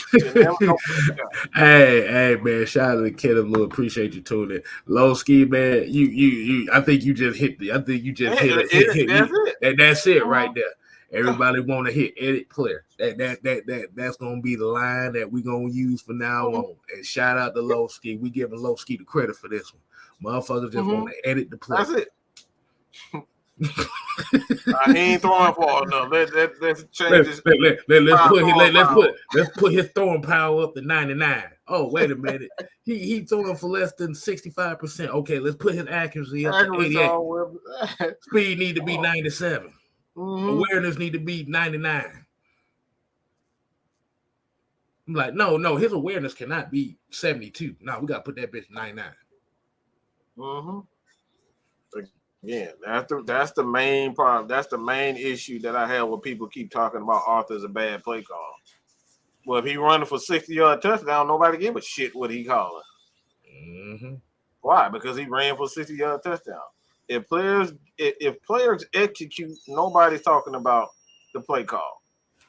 Hey, man! Shout out to Kenneth Lou. Appreciate you tuning in. Lowski, man. You. I think you just hit the. I think you just hit it. That's it right there. Everybody want to hit edit player. That's gonna be the line that we gonna use from now on. And shout out to Lowski. We giving Lowski the credit for this one. Motherfuckers just want to edit the player. That's it. He ain't throwing far enough. Let's change this. Let's put his throwing power up to 99. Oh, wait a minute. He throwing for less than 65%. Okay, let's put his accuracy up to 88. Speed need to be 97. Awareness need to be 99. I'm like, no, his awareness cannot be 72. No, we gotta put that bitch 99. Yeah, that's the main problem. That's the main issue that I have when people keep talking about Arthur's a bad play call. Well, if he running for 60-yard touchdown, nobody give a shit what he calling. Why? Because he ran for 60-yard touchdown. If players execute, nobody's talking about the play call.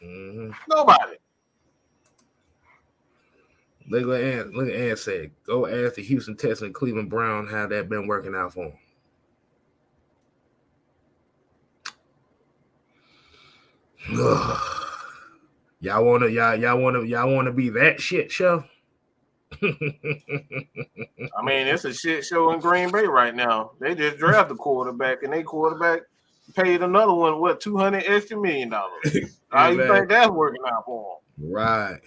Nobody. Look at Ann said, go ask the Houston Texans and Cleveland Brown how that been working out for him. Y'all wanna be that shit show? I mean, it's a shit show in Green Bay right now. They just drafted the quarterback, and they quarterback paid another one, $200 extra million. How you think that's working out for them? Right.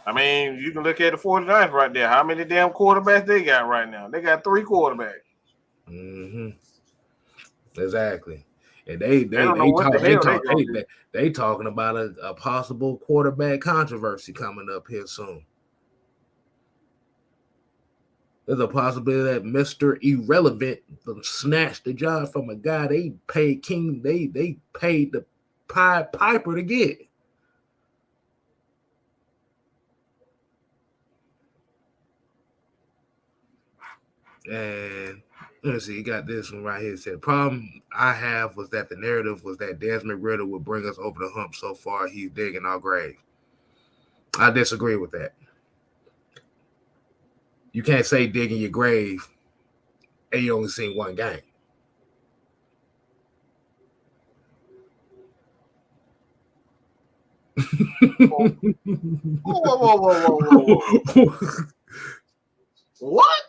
I mean, you can look at the 49ers right there. How many damn quarterbacks they got right now? They got 3 quarterbacks. Exactly. And they talking about a possible quarterback controversy coming up here soon. There's a possibility that Mr. Irrelevant snatched the job from a guy they paid they paid the Pied Piper to get. And let's see, you got this one right here. It said, the problem I have was that the narrative was that Desmond Ridder would bring us over the hump. So far, he's digging our grave. I disagree with that. You can't say digging your grave and you only seen one game. Whoa. What?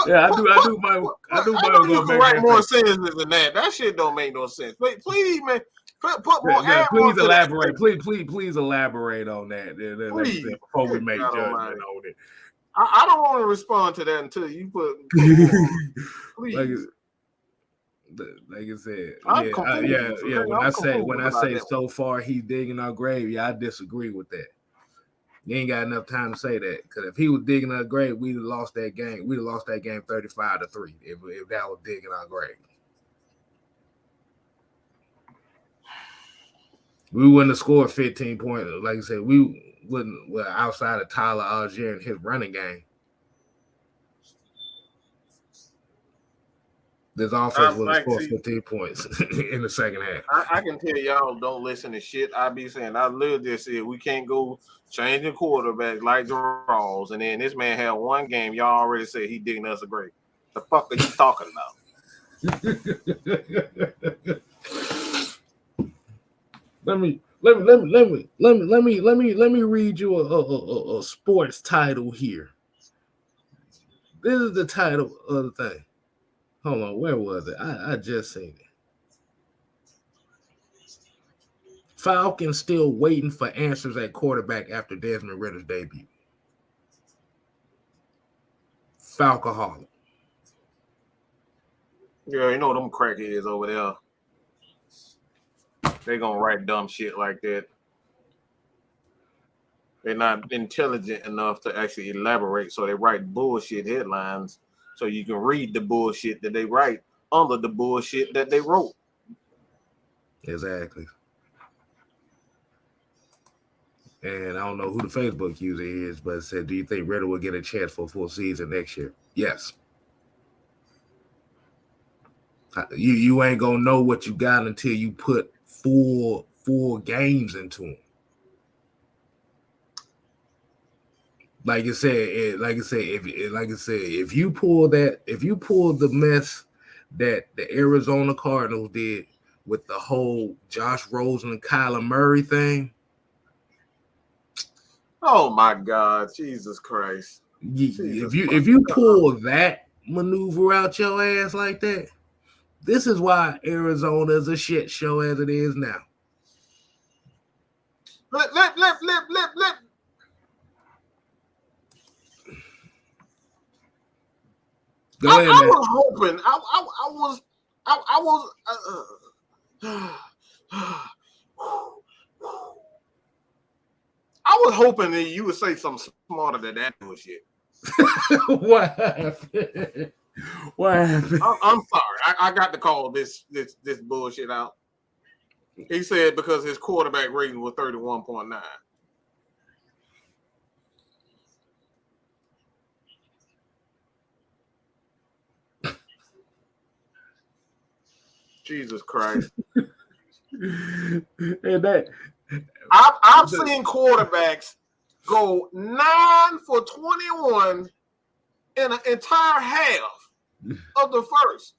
Yeah, I do. I know you can write more sentences than that. That shit don't make no sense. Please, man, put more. Yeah, please more elaborate. Please elaborate on that. Like you said, before we make judgment on it. I don't want to respond to that until you put more. Please. Like I said, yeah. When I say so far he's digging our grave, yeah, I disagree with that. You ain't got enough time to say that, because if he was digging our grave, we'd have lost that game. We'd have lost that game 35-3 if that was digging our grave. We wouldn't have scored 15 points. Like I said, we wouldn't. Well, outside of Tyler Algier and his running game, this offense would have scored 15 points in the second half. I can tell y'all don't listen to shit I be saying. I literally just said we can't go changing quarterback like draws, and then this man had one game. Y'all already said he digging us a grave. The fuck are you talking about? Let me read you a sports title here. This is the title of the thing. Hold on, where was it? I just seen it. Falcons still waiting for answers at quarterback after Desmond Ridder's debut. Falcoholic. Yeah, you know them crackheads over there. They gonna write dumb shit like that. They're not intelligent enough to actually elaborate, so they write bullshit headlines so you can read the bullshit that they write under the bullshit that they wrote. Exactly. And I don't know who the Facebook user is, but it said, do you think Ridder will get a chance for a full season next year? Yes. You ain't gonna know what you got until you put four games into him. Like I said, if you pull the mess that the Arizona Cardinals did with the whole Josh Rosen and Kyler Murray thing. Oh my God, Jesus Christ! If you pull that maneuver out your ass like that, this is why Arizona is a shit show as it is now. Let. Go ahead, I was hoping. I was hoping that you would say something smarter than that bullshit. What happened? What happened? I'm sorry. I got to call this bullshit out. He said because his quarterback rating was 31.9. Jesus Christ. And that I've seen quarterbacks go 9 for 21 in an entire half of the first.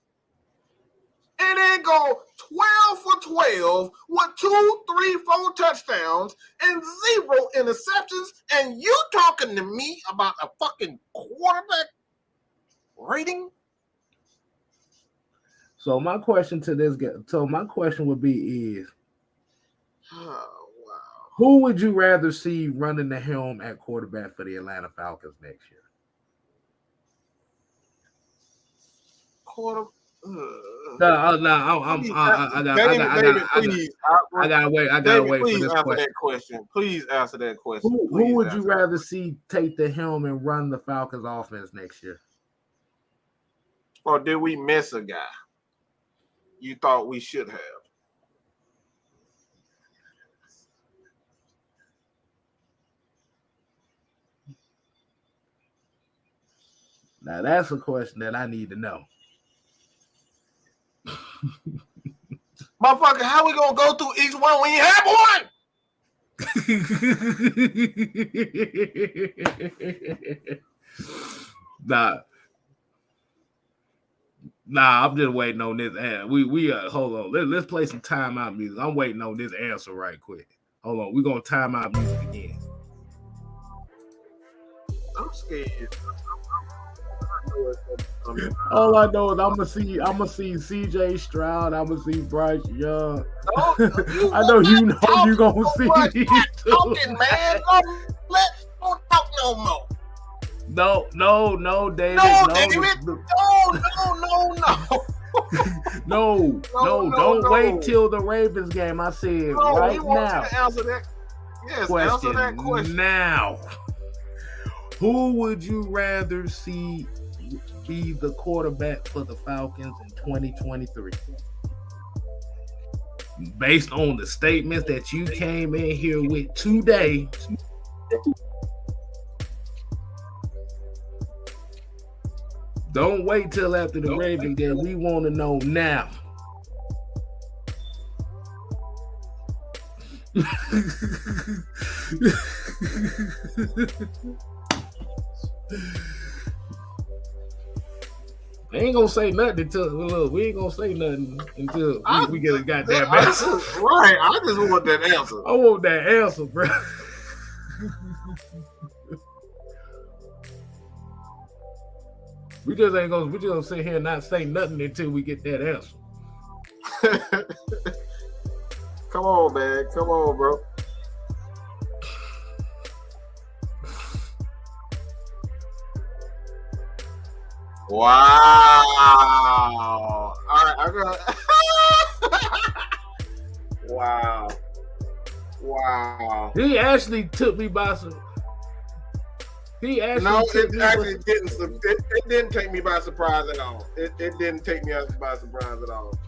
And then go 12 for 12 with 2, 3, 4 touchdowns and 0 interceptions. And you talking to me about a fucking quarterback rating? So my question to this guy, would be is, who would you rather see running the helm at quarterback for the Atlanta Falcons next year? I gotta wait for this question. Please answer that question. Who would you rather see take the helm and run the Falcons offense next year? Or did we miss a guy you thought we should have? Now that's a question that I need to know. Motherfucker, how we gonna go through each one when you have one? Nah, I'm just waiting on this. We hold on. Let's play some timeout music. I'm waiting on this answer right quick. Hold on, we're gonna time out music again. I'm scared. I know it's gonna be coming. All I know is I'm gonna see C.J. Stroud. I'm gonna see Bryce Young. I know you gonna see these two. Talking, man. Don't talk no more. No, David. No, David. No. Don't wait till the Ravens game. I said right now. Answer that. Yes, answer that question. Now, who would you rather see be the quarterback for the Falcons in 2023? Based on the statements that you came in here with today, don't wait till after the Ravens game. We want to know now. They ain't gonna say nothing until we ain't gonna say nothing until we get a goddamn answer. Right, I just want that answer. I want that answer, bro. We just gonna sit here and not say nothing until we get that answer. Come on, man. Come on, bro. Wow. All right, I got. Wow. He actually took me by some. It didn't take me by surprise at all. It didn't take me by surprise at all.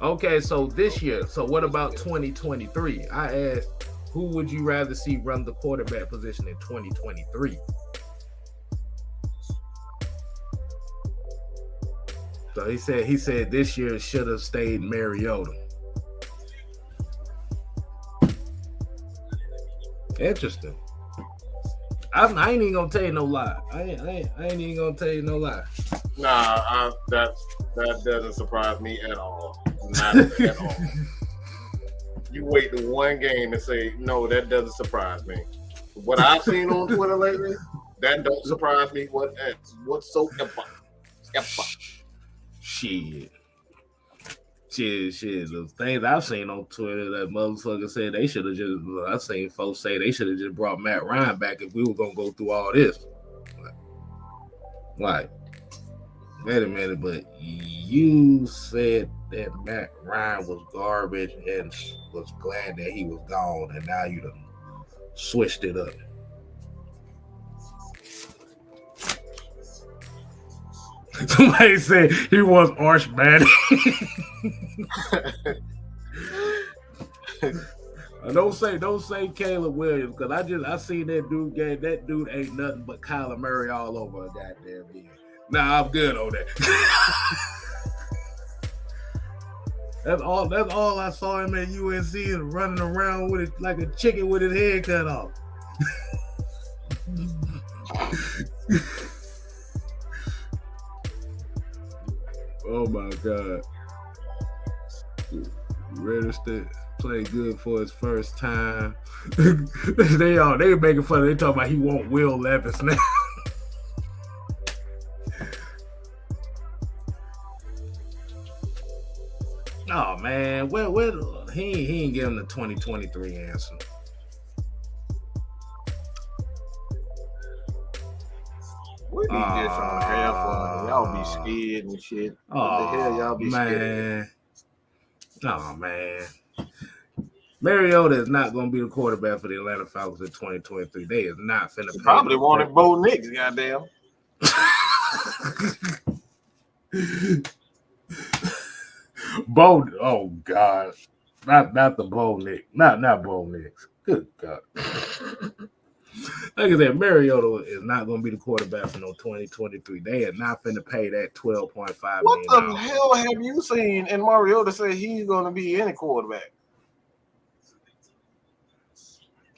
Okay, so this year. So what about 2023? I asked, who would you rather see run the quarterback position in 2023? So he said this year should have stayed Mariota. Interesting. I ain't even gonna tell you no lie. I ain't even gonna tell you no lie. Nah, that doesn't surprise me at all. Not at all. You wait the one game and say, no, that doesn't surprise me. What I've seen on Twitter lately, that don't surprise me whatsoever. Shit. The things I've seen on Twitter that motherfucker said they should have just. I've seen folks say they should have just brought Matt Ryan back if we were gonna go through all this. Like, wait a minute, but you said that Matt Ryan was garbage and was glad that he was gone, and now you done switched it up. Somebody said he was Arch Manning. Don't say Caleb Williams, because I seen that dude game. That dude ain't nothing but Kyler Murray all over a goddamn game. Nah, I'm good on that. That's all I saw him at UNC is running around with it like a chicken with his head cut off. Oh my God. Ridder played good for his first time. they making fun of it. They talking about he want Will Levis now. Oh man, well he ain't giving the 2023 answer. What do you get on half of? Y'all be scared and shit. What the hell y'all be scared? Oh man. Mariota is not going to be the quarterback for the Atlanta Falcons in 2023. They is not finna. Probably wanted Bo Nix, goddamn. Bo, oh God, not the Bo Nix, not Bo Nix. Good God. Like I said, Mariota is not going to be the quarterback for no 2023. They are not finna pay that $12.5 million. What the hell have you seen? And Mariota said he's going to be any quarterback.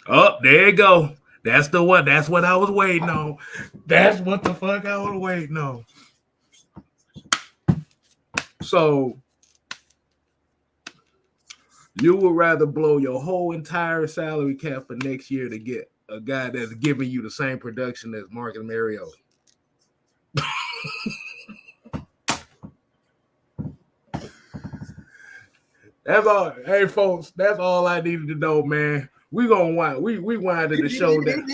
Oh, there you go. That's the one. That's what I was waiting on. That's what the fuck I was waiting on. So, you would rather blow your whole entire salary cap for next year to get a guy that's giving you the same production as Marcus Mariota. That's all. Hey, folks, that's all I needed to know, man. We gonna wind. We winded the show down.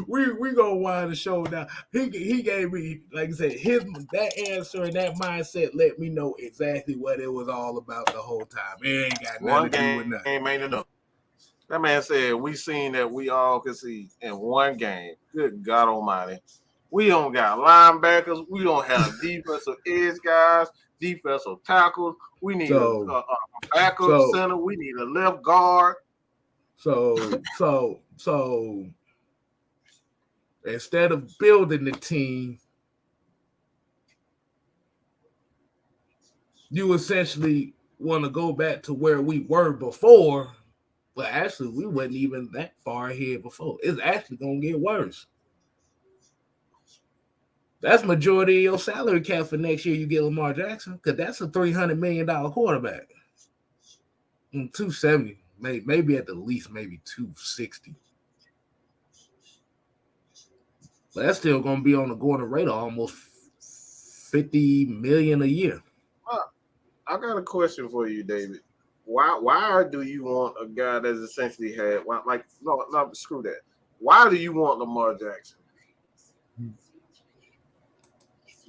we gonna wind the show down. He gave me, like I said, that answer and that mindset let me know exactly what it was all about the whole time. It ain't got nothing to do with nothing. Ain't enough. That man said we seen that we all could see in one game. Good God Almighty. We don't got linebackers. We don't have defensive edge guys, defensive tackles. We need a backup center. We need a left guard. So instead of building the team, you essentially want to go back to where we were before. But actually, we wasn't even that far ahead before. It's actually going to get worse. That's majority of your salary cap for next year. You get Lamar Jackson because that's a $300 million quarterback. 270, maybe at the least, maybe 260. But that's still going to be on the going rate of almost $50 million a year. I got a question for you, David. Why do you want a guy that's essentially had no, screw that. Why do you want Lamar Jackson?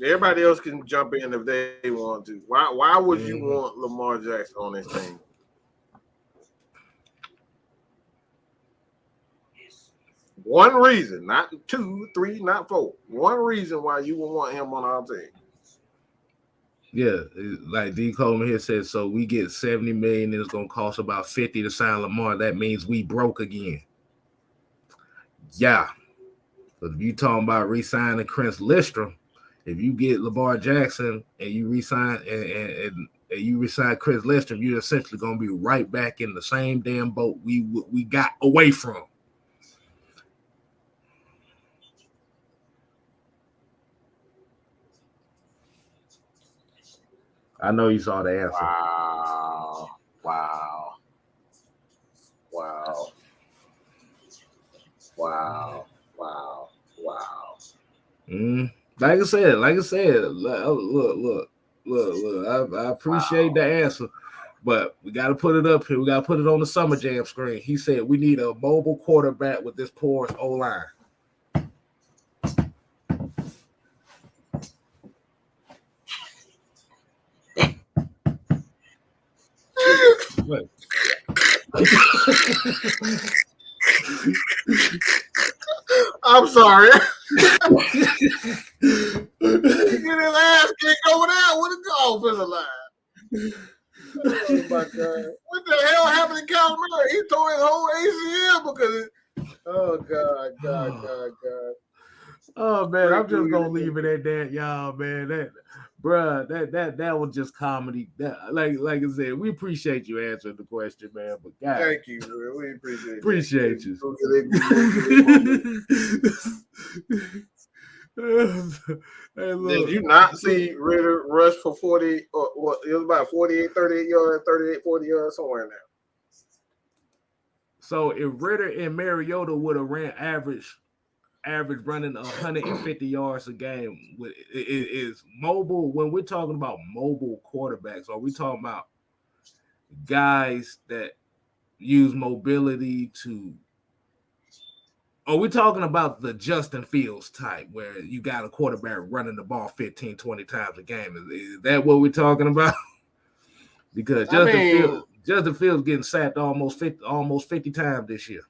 Everybody else can jump in if they want to. Why would you want Lamar Jackson on this team? One reason, not 2, 3, not 4. One reason why you would want him on our team. Yeah, like D. Coleman here said, so we get $70 million and it's gonna cost about $50 to sign Lamar. That means we broke again. Yeah. But if you talking about re-signing Chris Lindstrom, if you get Lamar Jackson and you re-sign and you re-sign Chris Lindstrom, you're essentially gonna be right back in the same damn boat we got away from. I know you saw the answer. Wow. Like I said, look. I appreciate the answer, but we got to put it up here. We got to put it on the Summer Jam screen. He said we need a mobile quarterback with this porous O-line. What? I'm sorry. He get his ass kicked over there with the offensive line. Oh my God! What the hell happened to Cal Miller? He tore his whole ACL because oh God. Oh man, I'm just gonna leave it at that, y'all, man. That was just comedy. That, like I said, we appreciate you answering the question, man. But God, thank you, man. We appreciate you. Hey, look. Did you not see Ridder rush for 40 or what? It was about 48, 38 yards, 38, 40 yards, somewhere in there. So if Ridder and Mariota would have ran average running 150 yards a game, is mobile. When we're talking about mobile quarterbacks, are we talking about guys that use mobility to? Are we talking about the Justin Fields type where you got a quarterback running the ball 15, 20 times a game? Is that what we're talking about? Because Justin Fields getting sacked almost 50 times this year.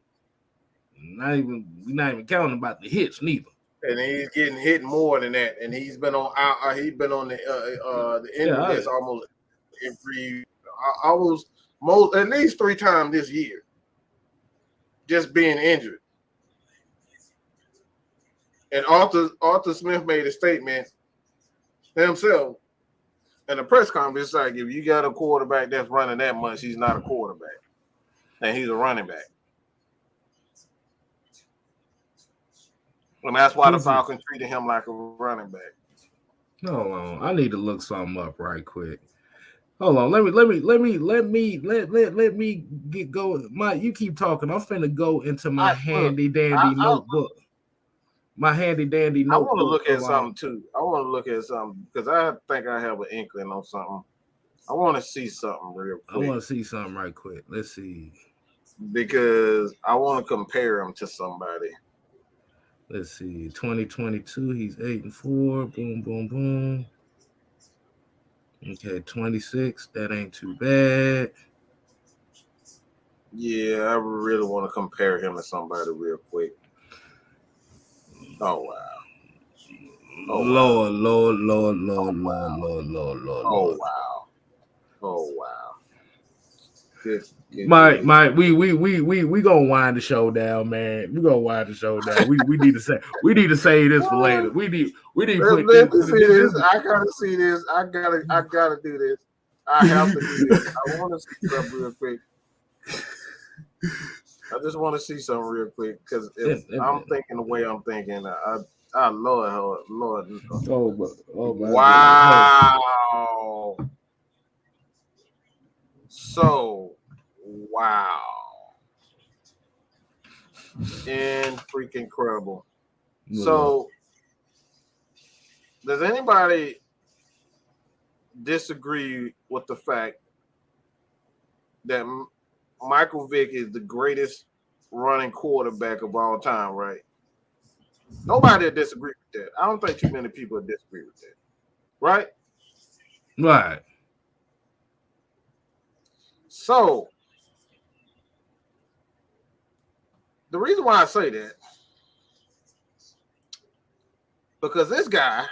We're not even counting about the hits neither. And he's getting hit more than that. And he's been on the injury list almost at least 3 times this year. Just being injured. And Arthur Smith made a statement himself in a press conference like, if you got a quarterback that's running that much, he's not a quarterback. And he's a running back. And that's why the Falcons treated him like a running back. Hold on. I need to look something up right quick. Hold on. Let me get going. You keep talking. I'm finna go into my handy dandy notebook. My handy dandy notebook. I want to look at something too. I want to look at something because I think I have an inkling on something. I want to see something real quick. I want to see something right quick. Let's see. Because I want to compare him to somebody. Let's see. 2022, he's 8-4. Boom, boom, boom. Okay, 26. That ain't too bad. Yeah, I really want to compare him to somebody real quick. Oh wow. Oh, Lord. Oh wow. Oh wow. We gonna wind the show down, man. We gonna wind the show down. We need to say this for later. We need let me see this. I gotta see this. I gotta do this. I have to do this. I want to see something real quick. I just want to see something real quick because if I'm thinking the way I'm thinking, Lord. Oh my wow. Goodness. So, wow. And freaking incredible. So, does anybody disagree with the fact that Michael Vick is the greatest running quarterback of all time, right? Nobody would disagree with that. I don't think too many people would disagree with that. Right? Right. So, the reason why I say that, because this guy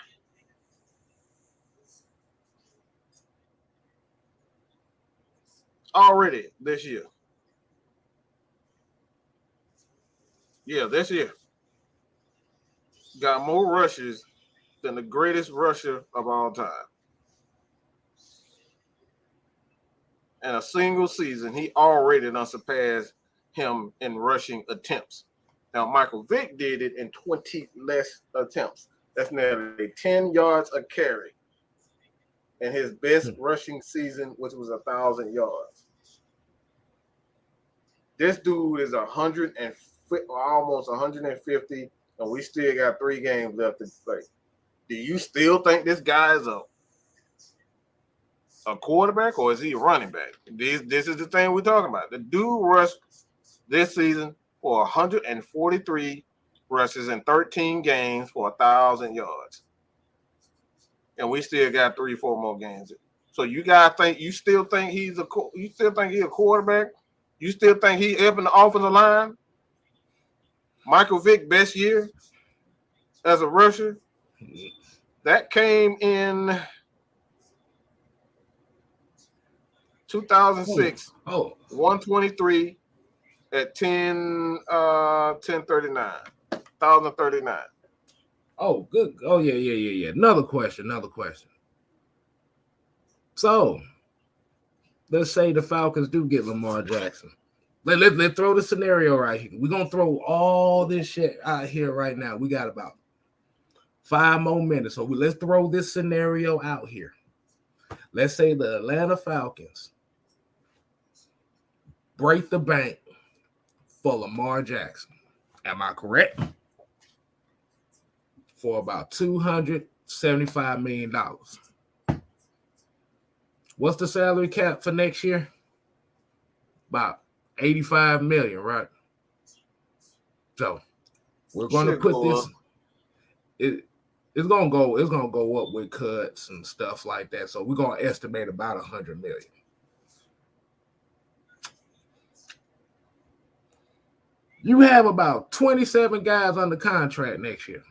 already this year, got more rushes than the greatest rusher of all time. In a single season, he already done surpassed him in rushing attempts. Now, Michael Vick did it in 20 less attempts. That's nearly 10 yards a carry in his best rushing season, which was 1,000 yards. This dude is almost 150, and we still got 3 games left to play. Do you still think this guy is a quarterback or is he a running back? This is the thing we're talking about. The dude rushed this season for 143 rushes in 13 games for 1,000 yards. And we still got 3-4 more games. So you guys still think he's a quarterback? You still think he up in the offensive line? Michael Vick best year as a rusher? That came in 2006. 123 at 1039. 1,039. Oh, good. Oh, yeah. Another question. So, let's say the Falcons do get Lamar Jackson. Let's throw the scenario right here. We're going to throw all this shit out here right now. We got about 5 more minutes. So let's throw this scenario out here. Let's say the Atlanta Falcons break the bank for Lamar Jackson. Am I correct? For about $275 million. What's the salary cap for next year? About $85 million, right? So we're going to put this. It's gonna go up with cuts and stuff like that. So we're gonna estimate about $100 million. You have about 27 guys under contract next year.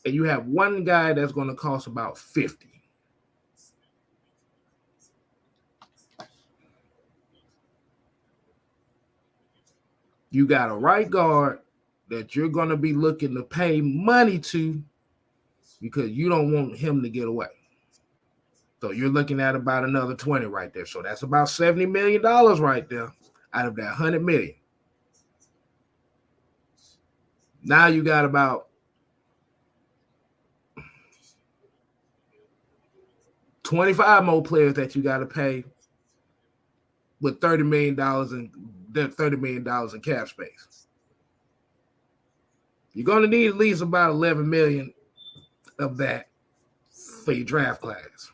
And you have one guy that's going to cost about 50. You got a right guard that you're going to be looking to pay money to because you don't want him to get away. So you're looking at about another 20 right there. So that's about $70 million right there out of that $100 million. Now you got about 25 more players that you got to pay with $30 million in cap space. You're going to need at least about 11 million of that for your draft class.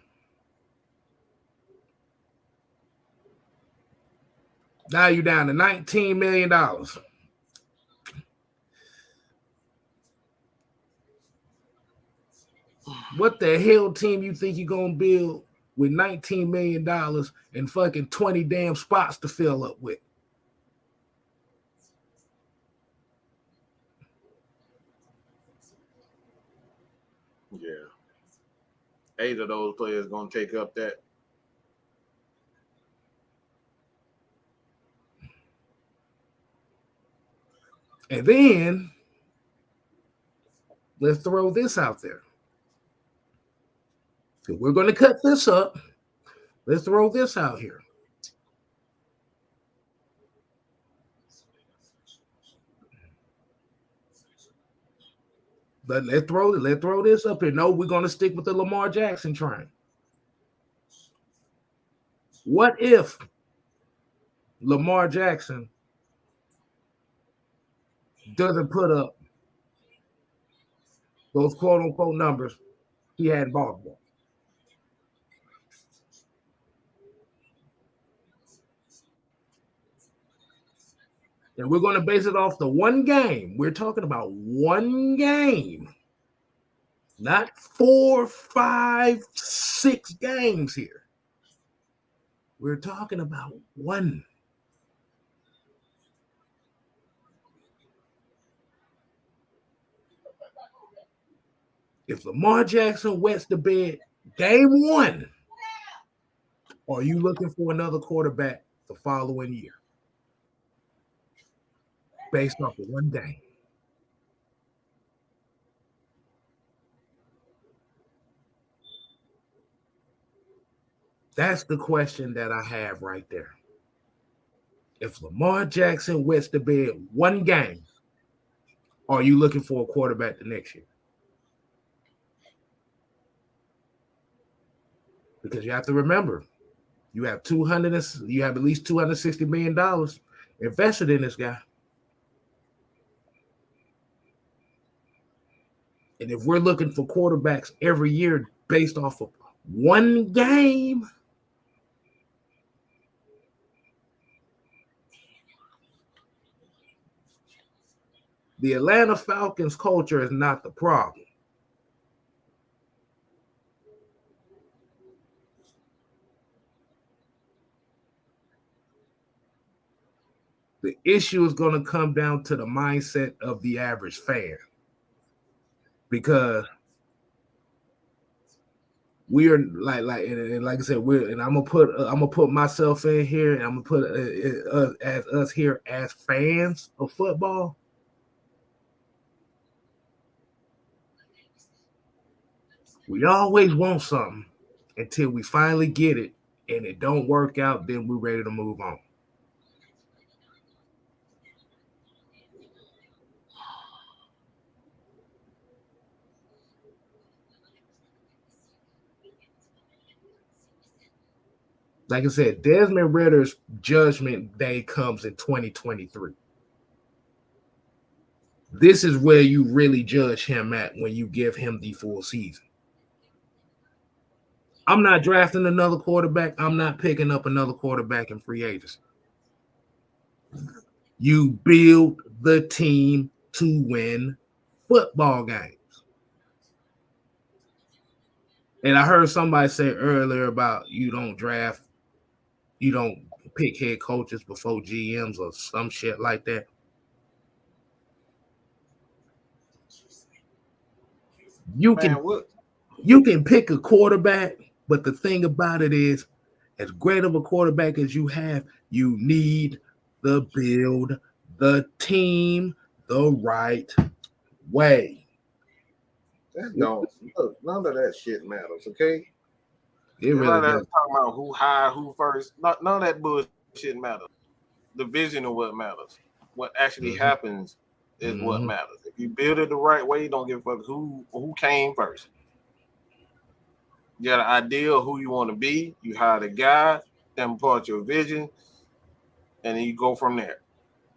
Now you're down to $19 million. What the hell team you think you're going to build with $19 million and fucking 20 damn spots to fill up with? Yeah. 8 of those players going to take up that. And then let's throw this out there. We're going to cut this up. Let's throw this out here. But let's throw this up here. No, we're going to stick with the Lamar Jackson train. What if Lamar Jackson doesn't put up those quote unquote numbers he had in Baltimore? And we're going to base it off the one game. We're talking about one game, not 4, 5, 6 games here. We're talking about one. If Lamar Jackson wets the bed game 1, are you looking for another quarterback the following year based off of one game? That's the question that I have right there. If Lamar Jackson wets the bed one game, are you looking for a quarterback the next year? Because you have to remember, you have at least $260 million invested in this guy. And if we're looking for quarterbacks every year based off of one game, the Atlanta Falcons culture is not the problem. The issue is going to come down to the mindset of the average fan. Because we are like I said, I'm gonna put myself in here, and I'm gonna put as us here as fans of football. We always want something until we finally get it, and it don't work out. Then we're ready to move on. Like I said, Desmond Ridder's judgment day comes in 2023. This is where you really judge him at when you give him the full season. I'm not drafting another quarterback. I'm not picking up another quarterback in free agency. You build the team to win football games. And I heard somebody say earlier about you don't pick head coaches before GMs or some shit like that. You can pick a quarterback, but the thing about it is, as great of a quarterback as you have, you need to build the team the right way. None of that shit matters, okay? It really does. Talking about who high, who first. None of that bullshit matters. The vision of what matters. What actually happens is what matters. If you build it the right way, you don't give a fuck who came first. You got an idea of who you want to be. You hire the guy, impart your vision, and then you go from there.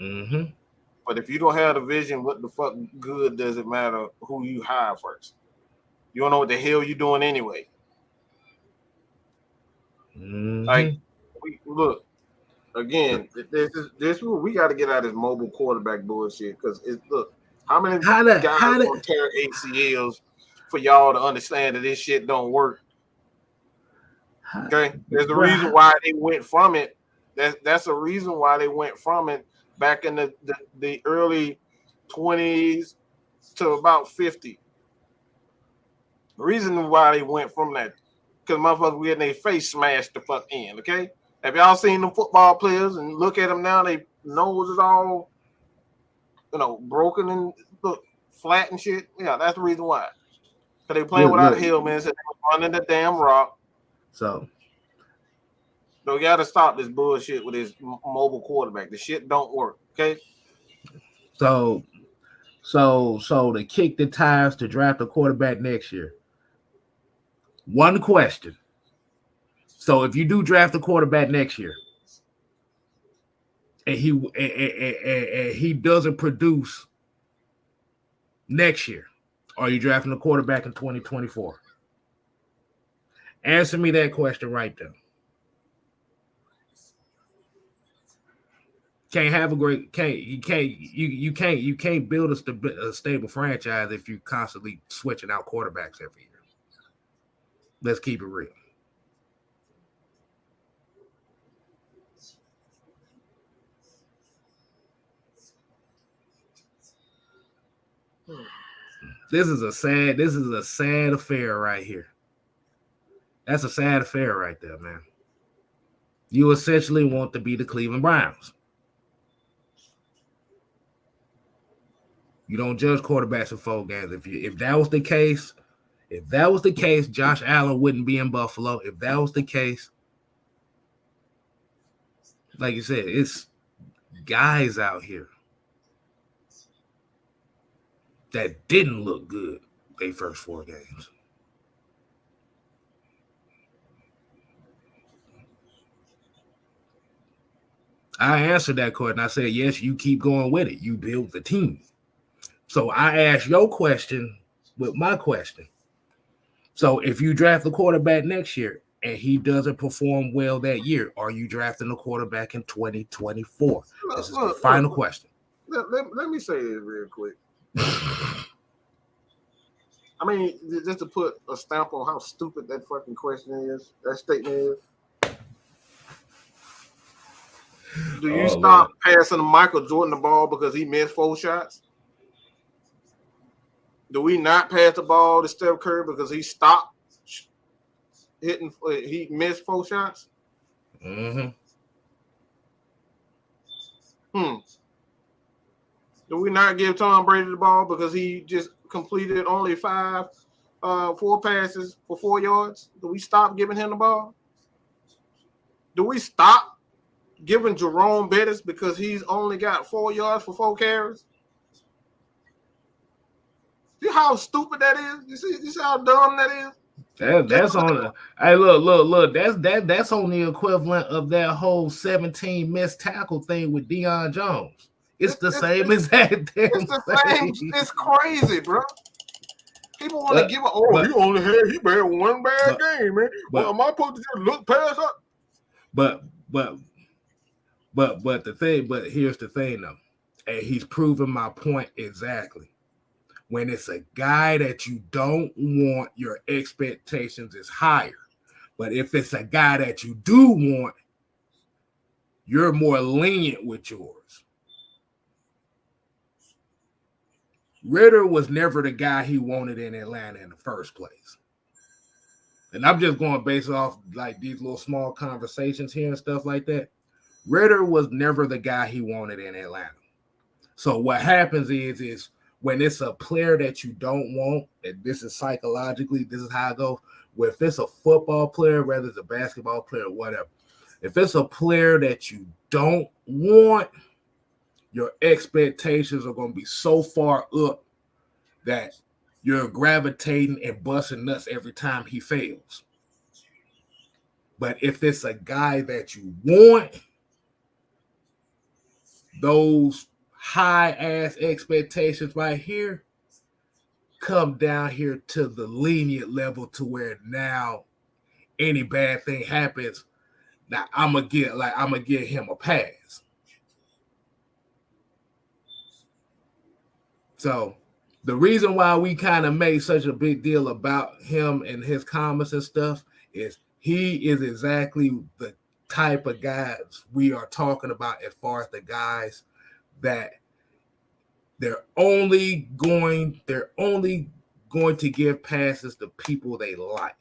Mm-hmm. But if you don't have the vision, what the fuck good does it matter who you hire first? You don't know what the hell you're doing anyway. Like, Mm-hmm. we look again. This we got to get out of this mobile quarterback bullshit because it look how many guys How gonna did tear ACLs for y'all to understand that this shit don't work. how, Okay, there's a bro, reason why they went from it. That's a reason why they went from it back in the early 20s to about 50. The reason why they went from that because motherfuckers getting their face smashed the fuck in. Okay, have y'all seen them football players and look at them now? They nose is all broken and look flat and shit. Yeah, that's the reason why. Because they playing without look. helmets and they was running the damn rock. So So we got to stop this bullshit with this mobile quarterback. The shit don't work. Okay. so to kick the tires to draft a quarterback next year. One question. So if you do draft a quarterback next year, and he doesn't produce next year, are you drafting a quarterback in 2024? Answer me that question right there. Can't have a great you can't build a stable franchise if you constantly switching out quarterbacks every year. Let's keep it real. This is a sad affair right here. That's a sad affair right there, man. You essentially want to be the Cleveland Browns. You don't judge quarterbacks in 4 games. If that was the case, Josh Allen wouldn't be in Buffalo. If that was the case, like you said, it's guys out here that didn't look good their first 4 games. I answered that question. I said, yes, you keep going with it. You build the team. So I asked your question with my question. So if you draft a quarterback next year and he doesn't perform well that year, are you drafting a quarterback in 2024? This is the final question. Let me say this real quick. I mean, just to put a stamp on how stupid that fucking question is, that statement is. Do you stop passing Michael Jordan the ball because he missed 4 shots? Do we not pass the ball to Steph Curry because he stopped hitting? He missed 4 shots. Mm-hmm. Do we not give Tom Brady the ball because he just completed only 4 passes for 4 yards? Do we stop giving him the ball? Do we stop giving Jerome Bettis because he's only got 4 yards for 4 carries? See how stupid that is? You see how dumb that is? That's on the hey look that's on the equivalent of that whole 17 missed tackle thing with Deion Jones. It's the same exact thing. It's the same. It's crazy, bro. People want to give he made 1 bad game, man. Well, am I supposed to just look past up? But here's the thing though, and he's proven my point exactly. When it's a guy that you don't want, your expectations is higher. But if it's a guy that you do want, you're more lenient with yours. Ridder was never the guy he wanted in Atlanta in the first place. And I'm just going based off like these little small conversations here and stuff like that. Ridder was never the guy he wanted in Atlanta. So what happens is when it's a player that you don't want, and this is psychologically, this is how it goes. Well, if it's a football player, whether it's a basketball player or whatever, if it's a player that you don't want, your expectations are going to be so far up that you're gravitating and busting nuts every time he fails. But if it's a guy that you want, those high ass expectations right here come down here to the lenient level to where now any bad thing happens, now I'm gonna give him a pass. So the reason why we kind of made such a big deal about him and his comments and stuff is he is exactly the type of guys we are talking about as far as the guys that they're only going to give passes to people they like.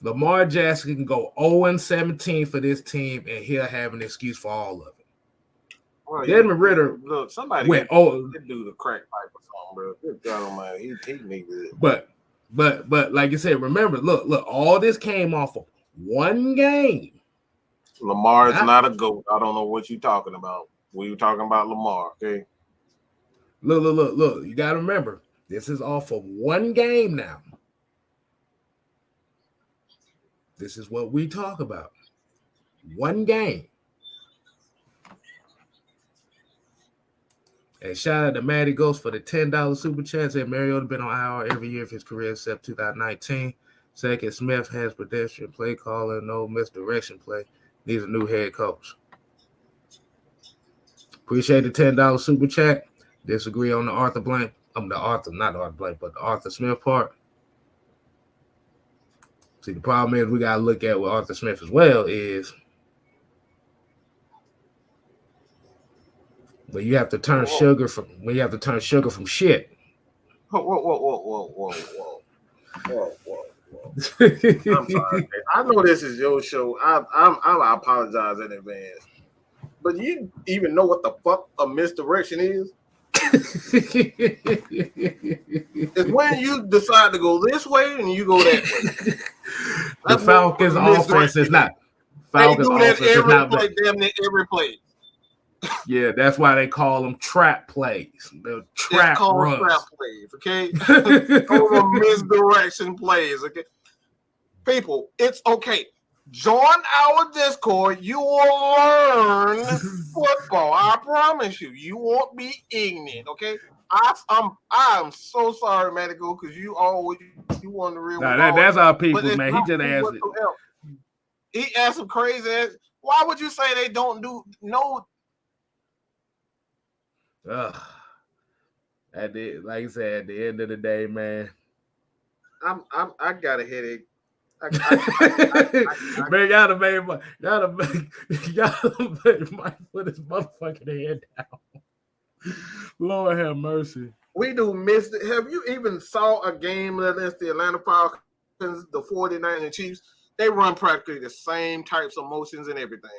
Lamar Jackson can go 0-17 for this team, and he'll have an excuse for all of it. Well, Desmond Ridder, look, somebody went do the crack pipe or something, bro. Good God Almighty, he needs it. But like you said, remember, look, all this came off of one game. Lamar is not a GOAT. I don't know what you're talking about. We were talking about Lamar, okay? Look. You got to remember, this is off of one game now. This is what we talk about. One game. And shout out to Matty Ghost for the $10 super chat. Said Mariota been on IR every year of his career except 2019. Second, Smith has pedestrian play calling, no misdirection play. Needs a new head coach. Appreciate the $10 super chat. Disagree on the Arthur Blank. Not the Arthur Blank, but the Arthur Smith part. See, the problem is we gotta look at what Arthur Smith as well is. When you have to turn sugar from shit. Whoa. I'm sorry. I know this is your show. I apologize in advance. But you even know what the fuck a misdirection is? It's when you decide to go this way and you go that way. The Falcons offense is not. Falcons offense is not damn near every play. Yeah, that's why they call them trap plays. The trap runs. Trap plays, okay? Those are misdirection plays, okay? People, it's okay. Join our Discord. You will learn football. I promise you. You won't be ignorant, okay? I'm so sorry, Medical, because you want the real. That's our people, man. He just asked it. He asked some crazy ass. Why would you say they don't do no? Like I said, at the end of the day, man, I got a headache. Man, y'all made Mike put his motherfucking head down. Lord have mercy. We do miss it. Have you even saw a game against the Atlanta Falcons, the 49ers and Chiefs? They run practically the same types of motions and everything.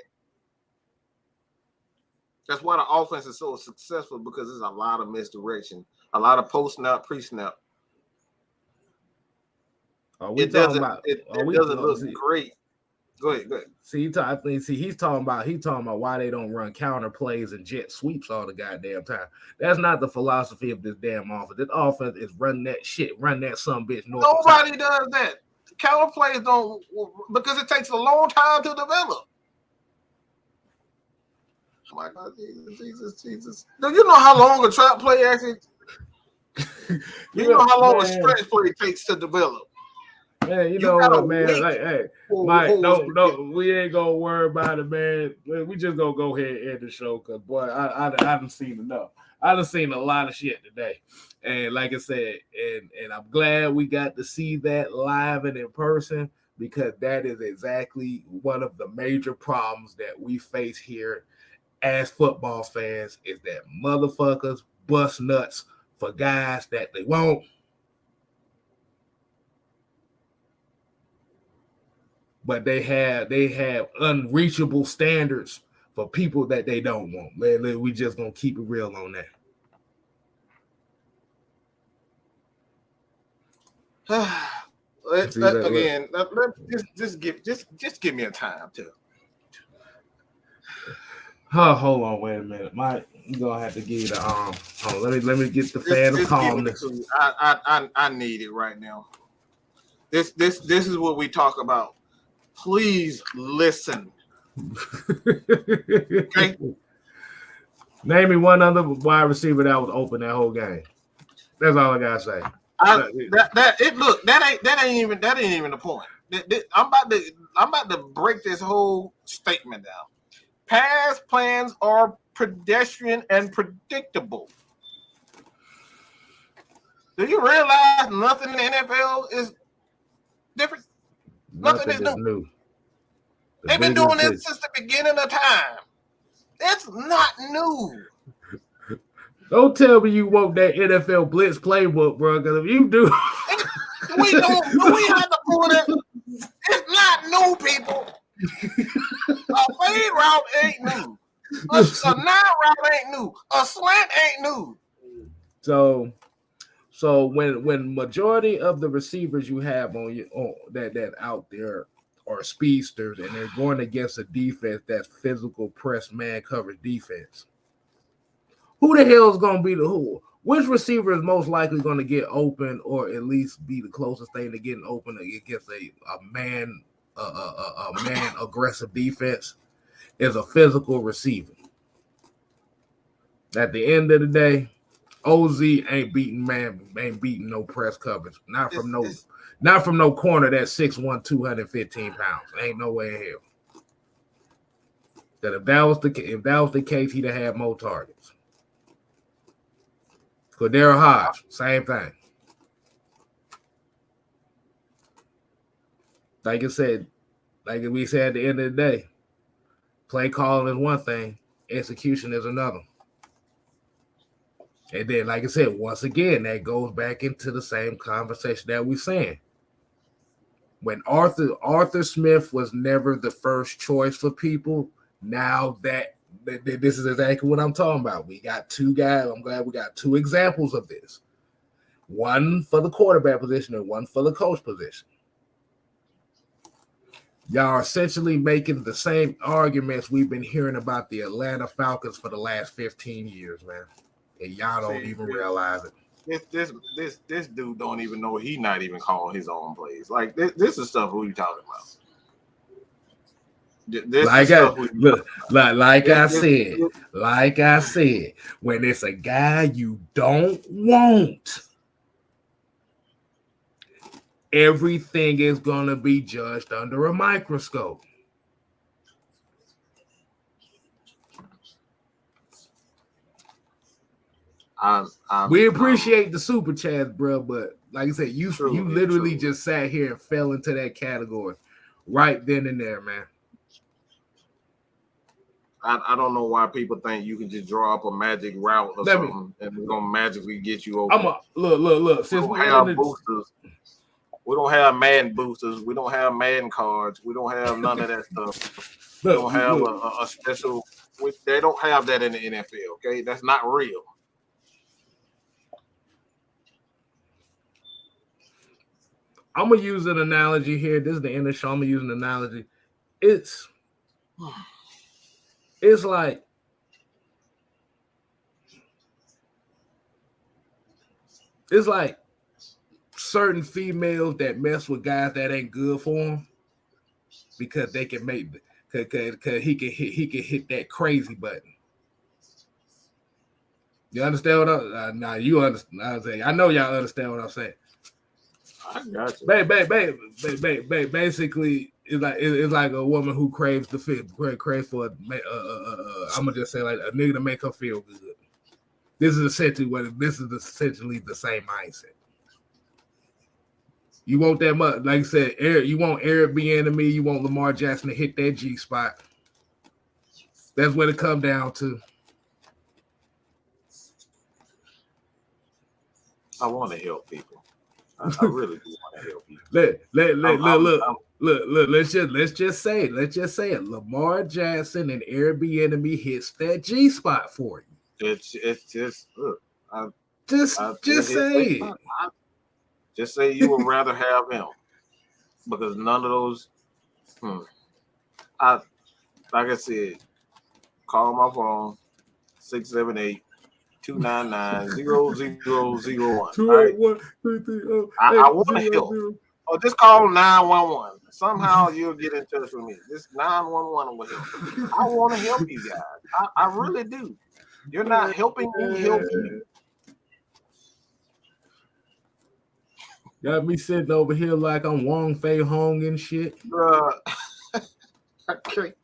That's why the offense is so successful, because there's a lot of misdirection, a lot of post-snap, pre-snap. It doesn't look great. Go ahead. See, he's talking about why they don't run counter plays and jet sweeps all the goddamn time. That's not the philosophy of this damn offense. This offense is run that son bitch. Nobody does that. Counter plays don't, because it takes a long time to develop. Oh my God, Jesus. Do you know how long a trap play actually? You know how long a stretch play takes to develop? Man, you know what, man? Like, hey, Mike, no, we ain't gonna worry about it, man. We just gonna go ahead and end the show, cause boy, I haven't seen enough. I done seen a lot of shit today, and like I said, and I'm glad we got to see that live and in person, because that is exactly one of the major problems that we face here as football fans, is that motherfuckers bust nuts for guys that they won't. But they have unreachable standards for people that they don't want. We just gonna keep it real on that. Just give me a time too. hold on, wait a minute. You gonna have to give you the let me get the fan of Just giving it calmness. to you. I need it right now. This is what we talk about. Please listen. Okay. Name me one other wide receiver that was open that whole game. That's all I gotta say. That ain't even the point. I'm about to break this whole statement down. Pass plans are pedestrian and predictable. Do you realize nothing in the NFL is different? Nothing is new. They've been doing this since the beginning of time. It's not new. Don't tell me you want that NFL blitz playbook, bro. Because if you do, we have to pull it. It's not new, people. A fade route ain't new. A 9 route ain't new. A slant ain't new. So when majority of the receivers you have on that out there are speedsters and they're going against a defense that's physical press man coverage defense, who the hell is going to be the who? Which receiver is most likely going to get open or at least be the closest thing to getting open against a man aggressive defense is a physical receiver. At the end of the day, OZ ain't beating no press coverage. Not from no corner that's 6'1", 215 pounds. Ain't no way in hell. That if that was the case, he'd have had more targets. Cordero Hodge, same thing. Like we said at the end of the day, play calling is one thing, execution is another. And then, like I said, once again, that goes back into the same conversation that we're saying. When Arthur Smith was never the first choice for people, now that this is exactly what I'm talking about. We got two guys. I'm glad we got two examples of this. One for the quarterback position and one for the coach position. Y'all are essentially making the same arguments we've been hearing about the Atlanta Falcons for the last 15 years, man. And y'all don't even realize it. This dude don't even know he's not even calling his own plays. Like this is stuff we talking about. Like I said, when it's a guy you don't want, everything is gonna be judged under a microscope. We appreciate the super chats, bro, but like I said, you literally just sat here and fell into that category right then and there, man. I don't know why people think you can just draw up a magic route or something and it's gonna magically get you over. Look. Since we have boosters, we don't have Madden boosters. We don't have Madden cards. We don't have none of that stuff. We don't have a special. They don't have that in the NFL. Okay, that's not real. I'm gonna use an analogy here. This is the end of the show. I'm gonna use an analogy. It's like certain females that mess with guys that ain't good for them because they can make because he can hit that crazy button. You understand what I'm? Nah, you understand. I'm saying. I know y'all understand what I'm saying. I got you. Basically, it's like a woman who craves the fit, craves for I'm gonna just say like a nigga to make her feel good. This is essentially the same mindset. You want that much, like I said, you want Eric Bieniemy, you want Lamar Jackson to hit that G spot. That's what it comes down to. I want to help people. I really do want to help people. Look. Let's just say it. Lamar Jackson and Eric Bieniemy hits that G spot for you. It's just look. Just say it. Just say you would rather have him because none of those. Like I said, Call my phone 678-299-0001. 281-330. I want to help. Or just call 911. Somehow you'll get in touch with me. This 911 will help. I want to help you guys. I really do. You're not helping me help you. Got me sitting over here like I'm Wong Fei Hong and shit. Bruh. I can't.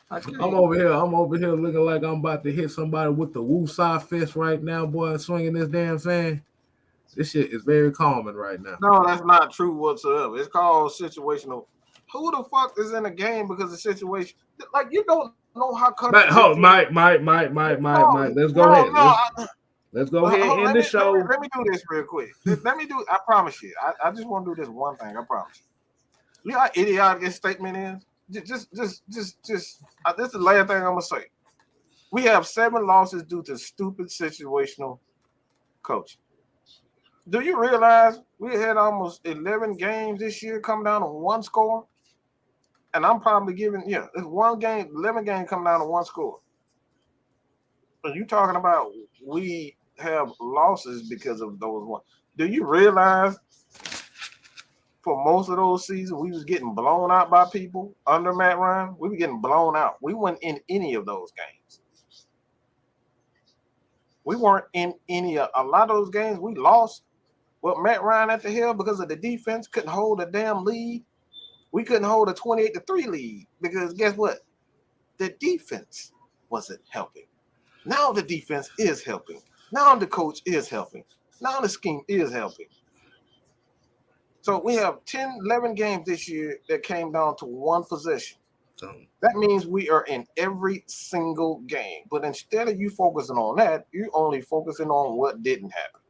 I'm over here looking like I'm about to hit somebody with the Woo-Sa fist right now, boy, swinging this damn fan. This shit is very calming right now. No, that's not true whatsoever. It's called situational. Who the fuck is in a game because of situation? Like, you don't know how Mike, let's go ahead. Let's go ahead and end the show. Let me do this real quick. I promise you. I just want to do this one thing. I promise you. You know how idiotic this statement is? Just this is the last thing I'm gonna say. We have 7 losses due to stupid situational coaching. Do you realize we had almost 11 games this year come down to 1 score? And I'm probably giving, it's 1 game, 11 games come down to 1 score. And you talking about we have losses because of those ones. Do you realize for most of those seasons, we was getting blown out by people under Matt Ryan? We were getting blown out. We weren't in any of those games. We weren't in any of a lot of those games. We lost. Well, Matt Ryan at the hill because of the defense couldn't hold a damn lead. We couldn't hold a 28-3 lead because guess what? The defense wasn't helping. Now the defense is helping. Now the coach is helping. Now the scheme is helping. So we have 10, 11 games this year that came down to 1 possession. That means we are in every single game. But instead of you focusing on that, you're only focusing on what didn't happen.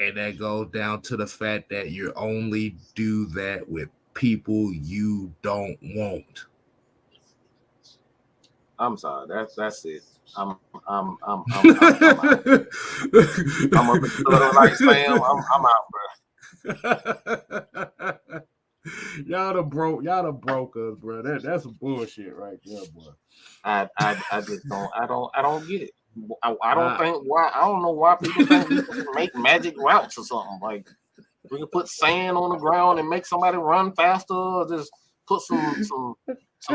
And that goes down to the fact that you only do that with people you don't want. I'm sorry. That's it. I'm up in like Sam. I'm out, bro. Y'all the broke us, bro. That's some bullshit right there, boy. I just don't. I don't get it. I don't think why. I don't know why people think we can make magic routes or something. Like we can put sand on the ground and make somebody run faster, or just put some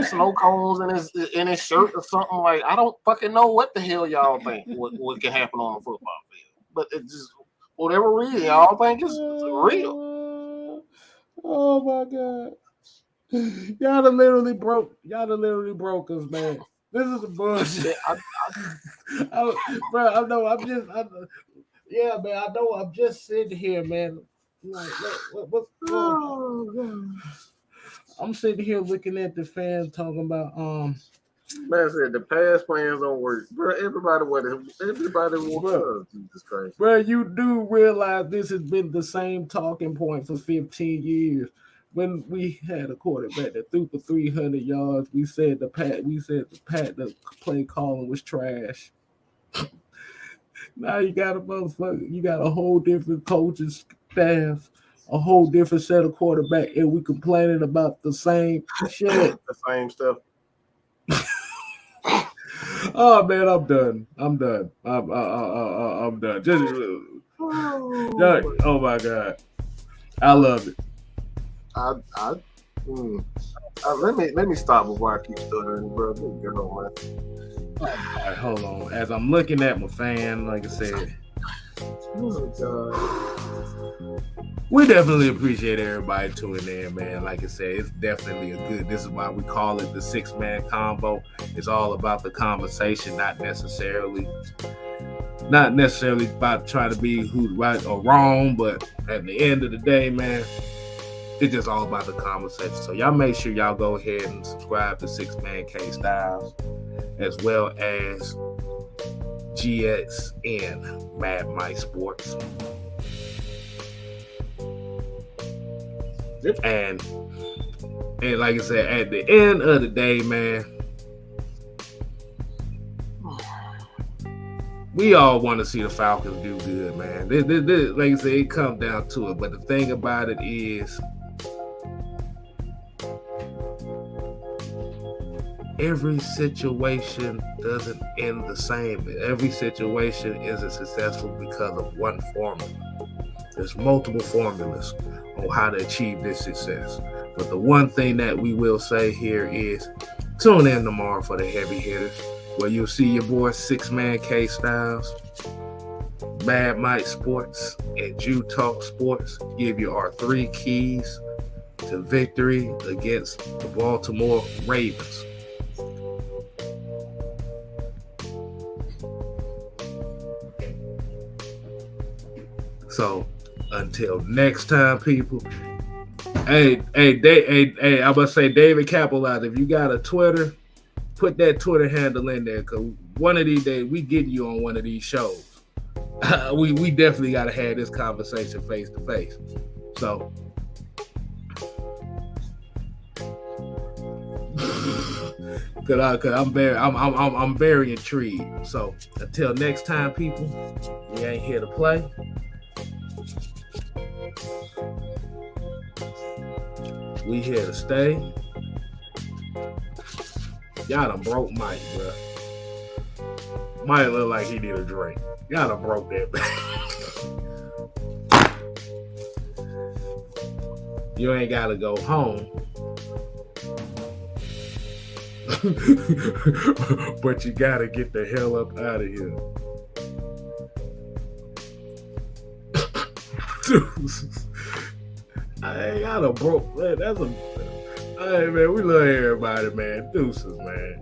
snow cones in his shirt or something. Like I don't fucking know what the hell y'all think what can happen on the football field. But it just whatever reason y'all think is real. Oh my god. Y'all done literally broke us, man. This is the bullshit. Bro, I know. I'm just sitting here, man. Like, what's going on? I'm sitting here looking at the fans talking about Man said the past plans don't work, bro. Everybody wants Jesus Christ, bro. You do realize this has been the same talking point for 15 years. When we had a quarterback that threw for 300 yards, we said the play calling was trash. Now you got a whole different coaching staff, a whole different set of quarterback, and we complaining about the same shit. The same stuff. Oh man, I'm done. I'm done. Just oh my god, I love it. Let me stop before I keep stuttering, bro. Get on, man. All right, hold on. As I'm looking at my fan, like I said, we definitely appreciate everybody tuning in, man. Like I said, it's definitely this is why we call it the 6-man combo. It's all about the conversation, not necessarily about trying to be who's right or wrong, but at the end of the day, man, it's just all about the conversation. So y'all make sure y'all go ahead and subscribe to 6-Man K Styles, as well as GXN Mad Mike Sports. And like I said, at the end of the day, man, we all want to see the Falcons do good, man. This, like I said, it comes down to it. But the thing about it is, every situation doesn't end the same. Every situation isn't successful because of one formula. There's multiple formulas on how to achieve this success. But the one thing that we will say here is tune in tomorrow for the heavy hitters, where you'll see your boy 6-Man K Styles, Mad Mike Sports, and Jew Talk Sports give you our 3 keys to victory against the Baltimore Ravens. So until next time, people. Hey, I'm gonna say David Capellize, if you got a Twitter, put that Twitter handle in there, because one of these days we get you on one of these shows. We definitely gotta have this conversation face to face. So cause I'm very intrigued. So until next time, people, we ain't here to play. We here to stay. Y'all done broke Mike, bro. Mike look like he need a drink. Y'all done broke that man. You ain't gotta go home. But you gotta get the hell up out of here. I done broke, man. Hey, man, we love everybody, man. Deuces, man.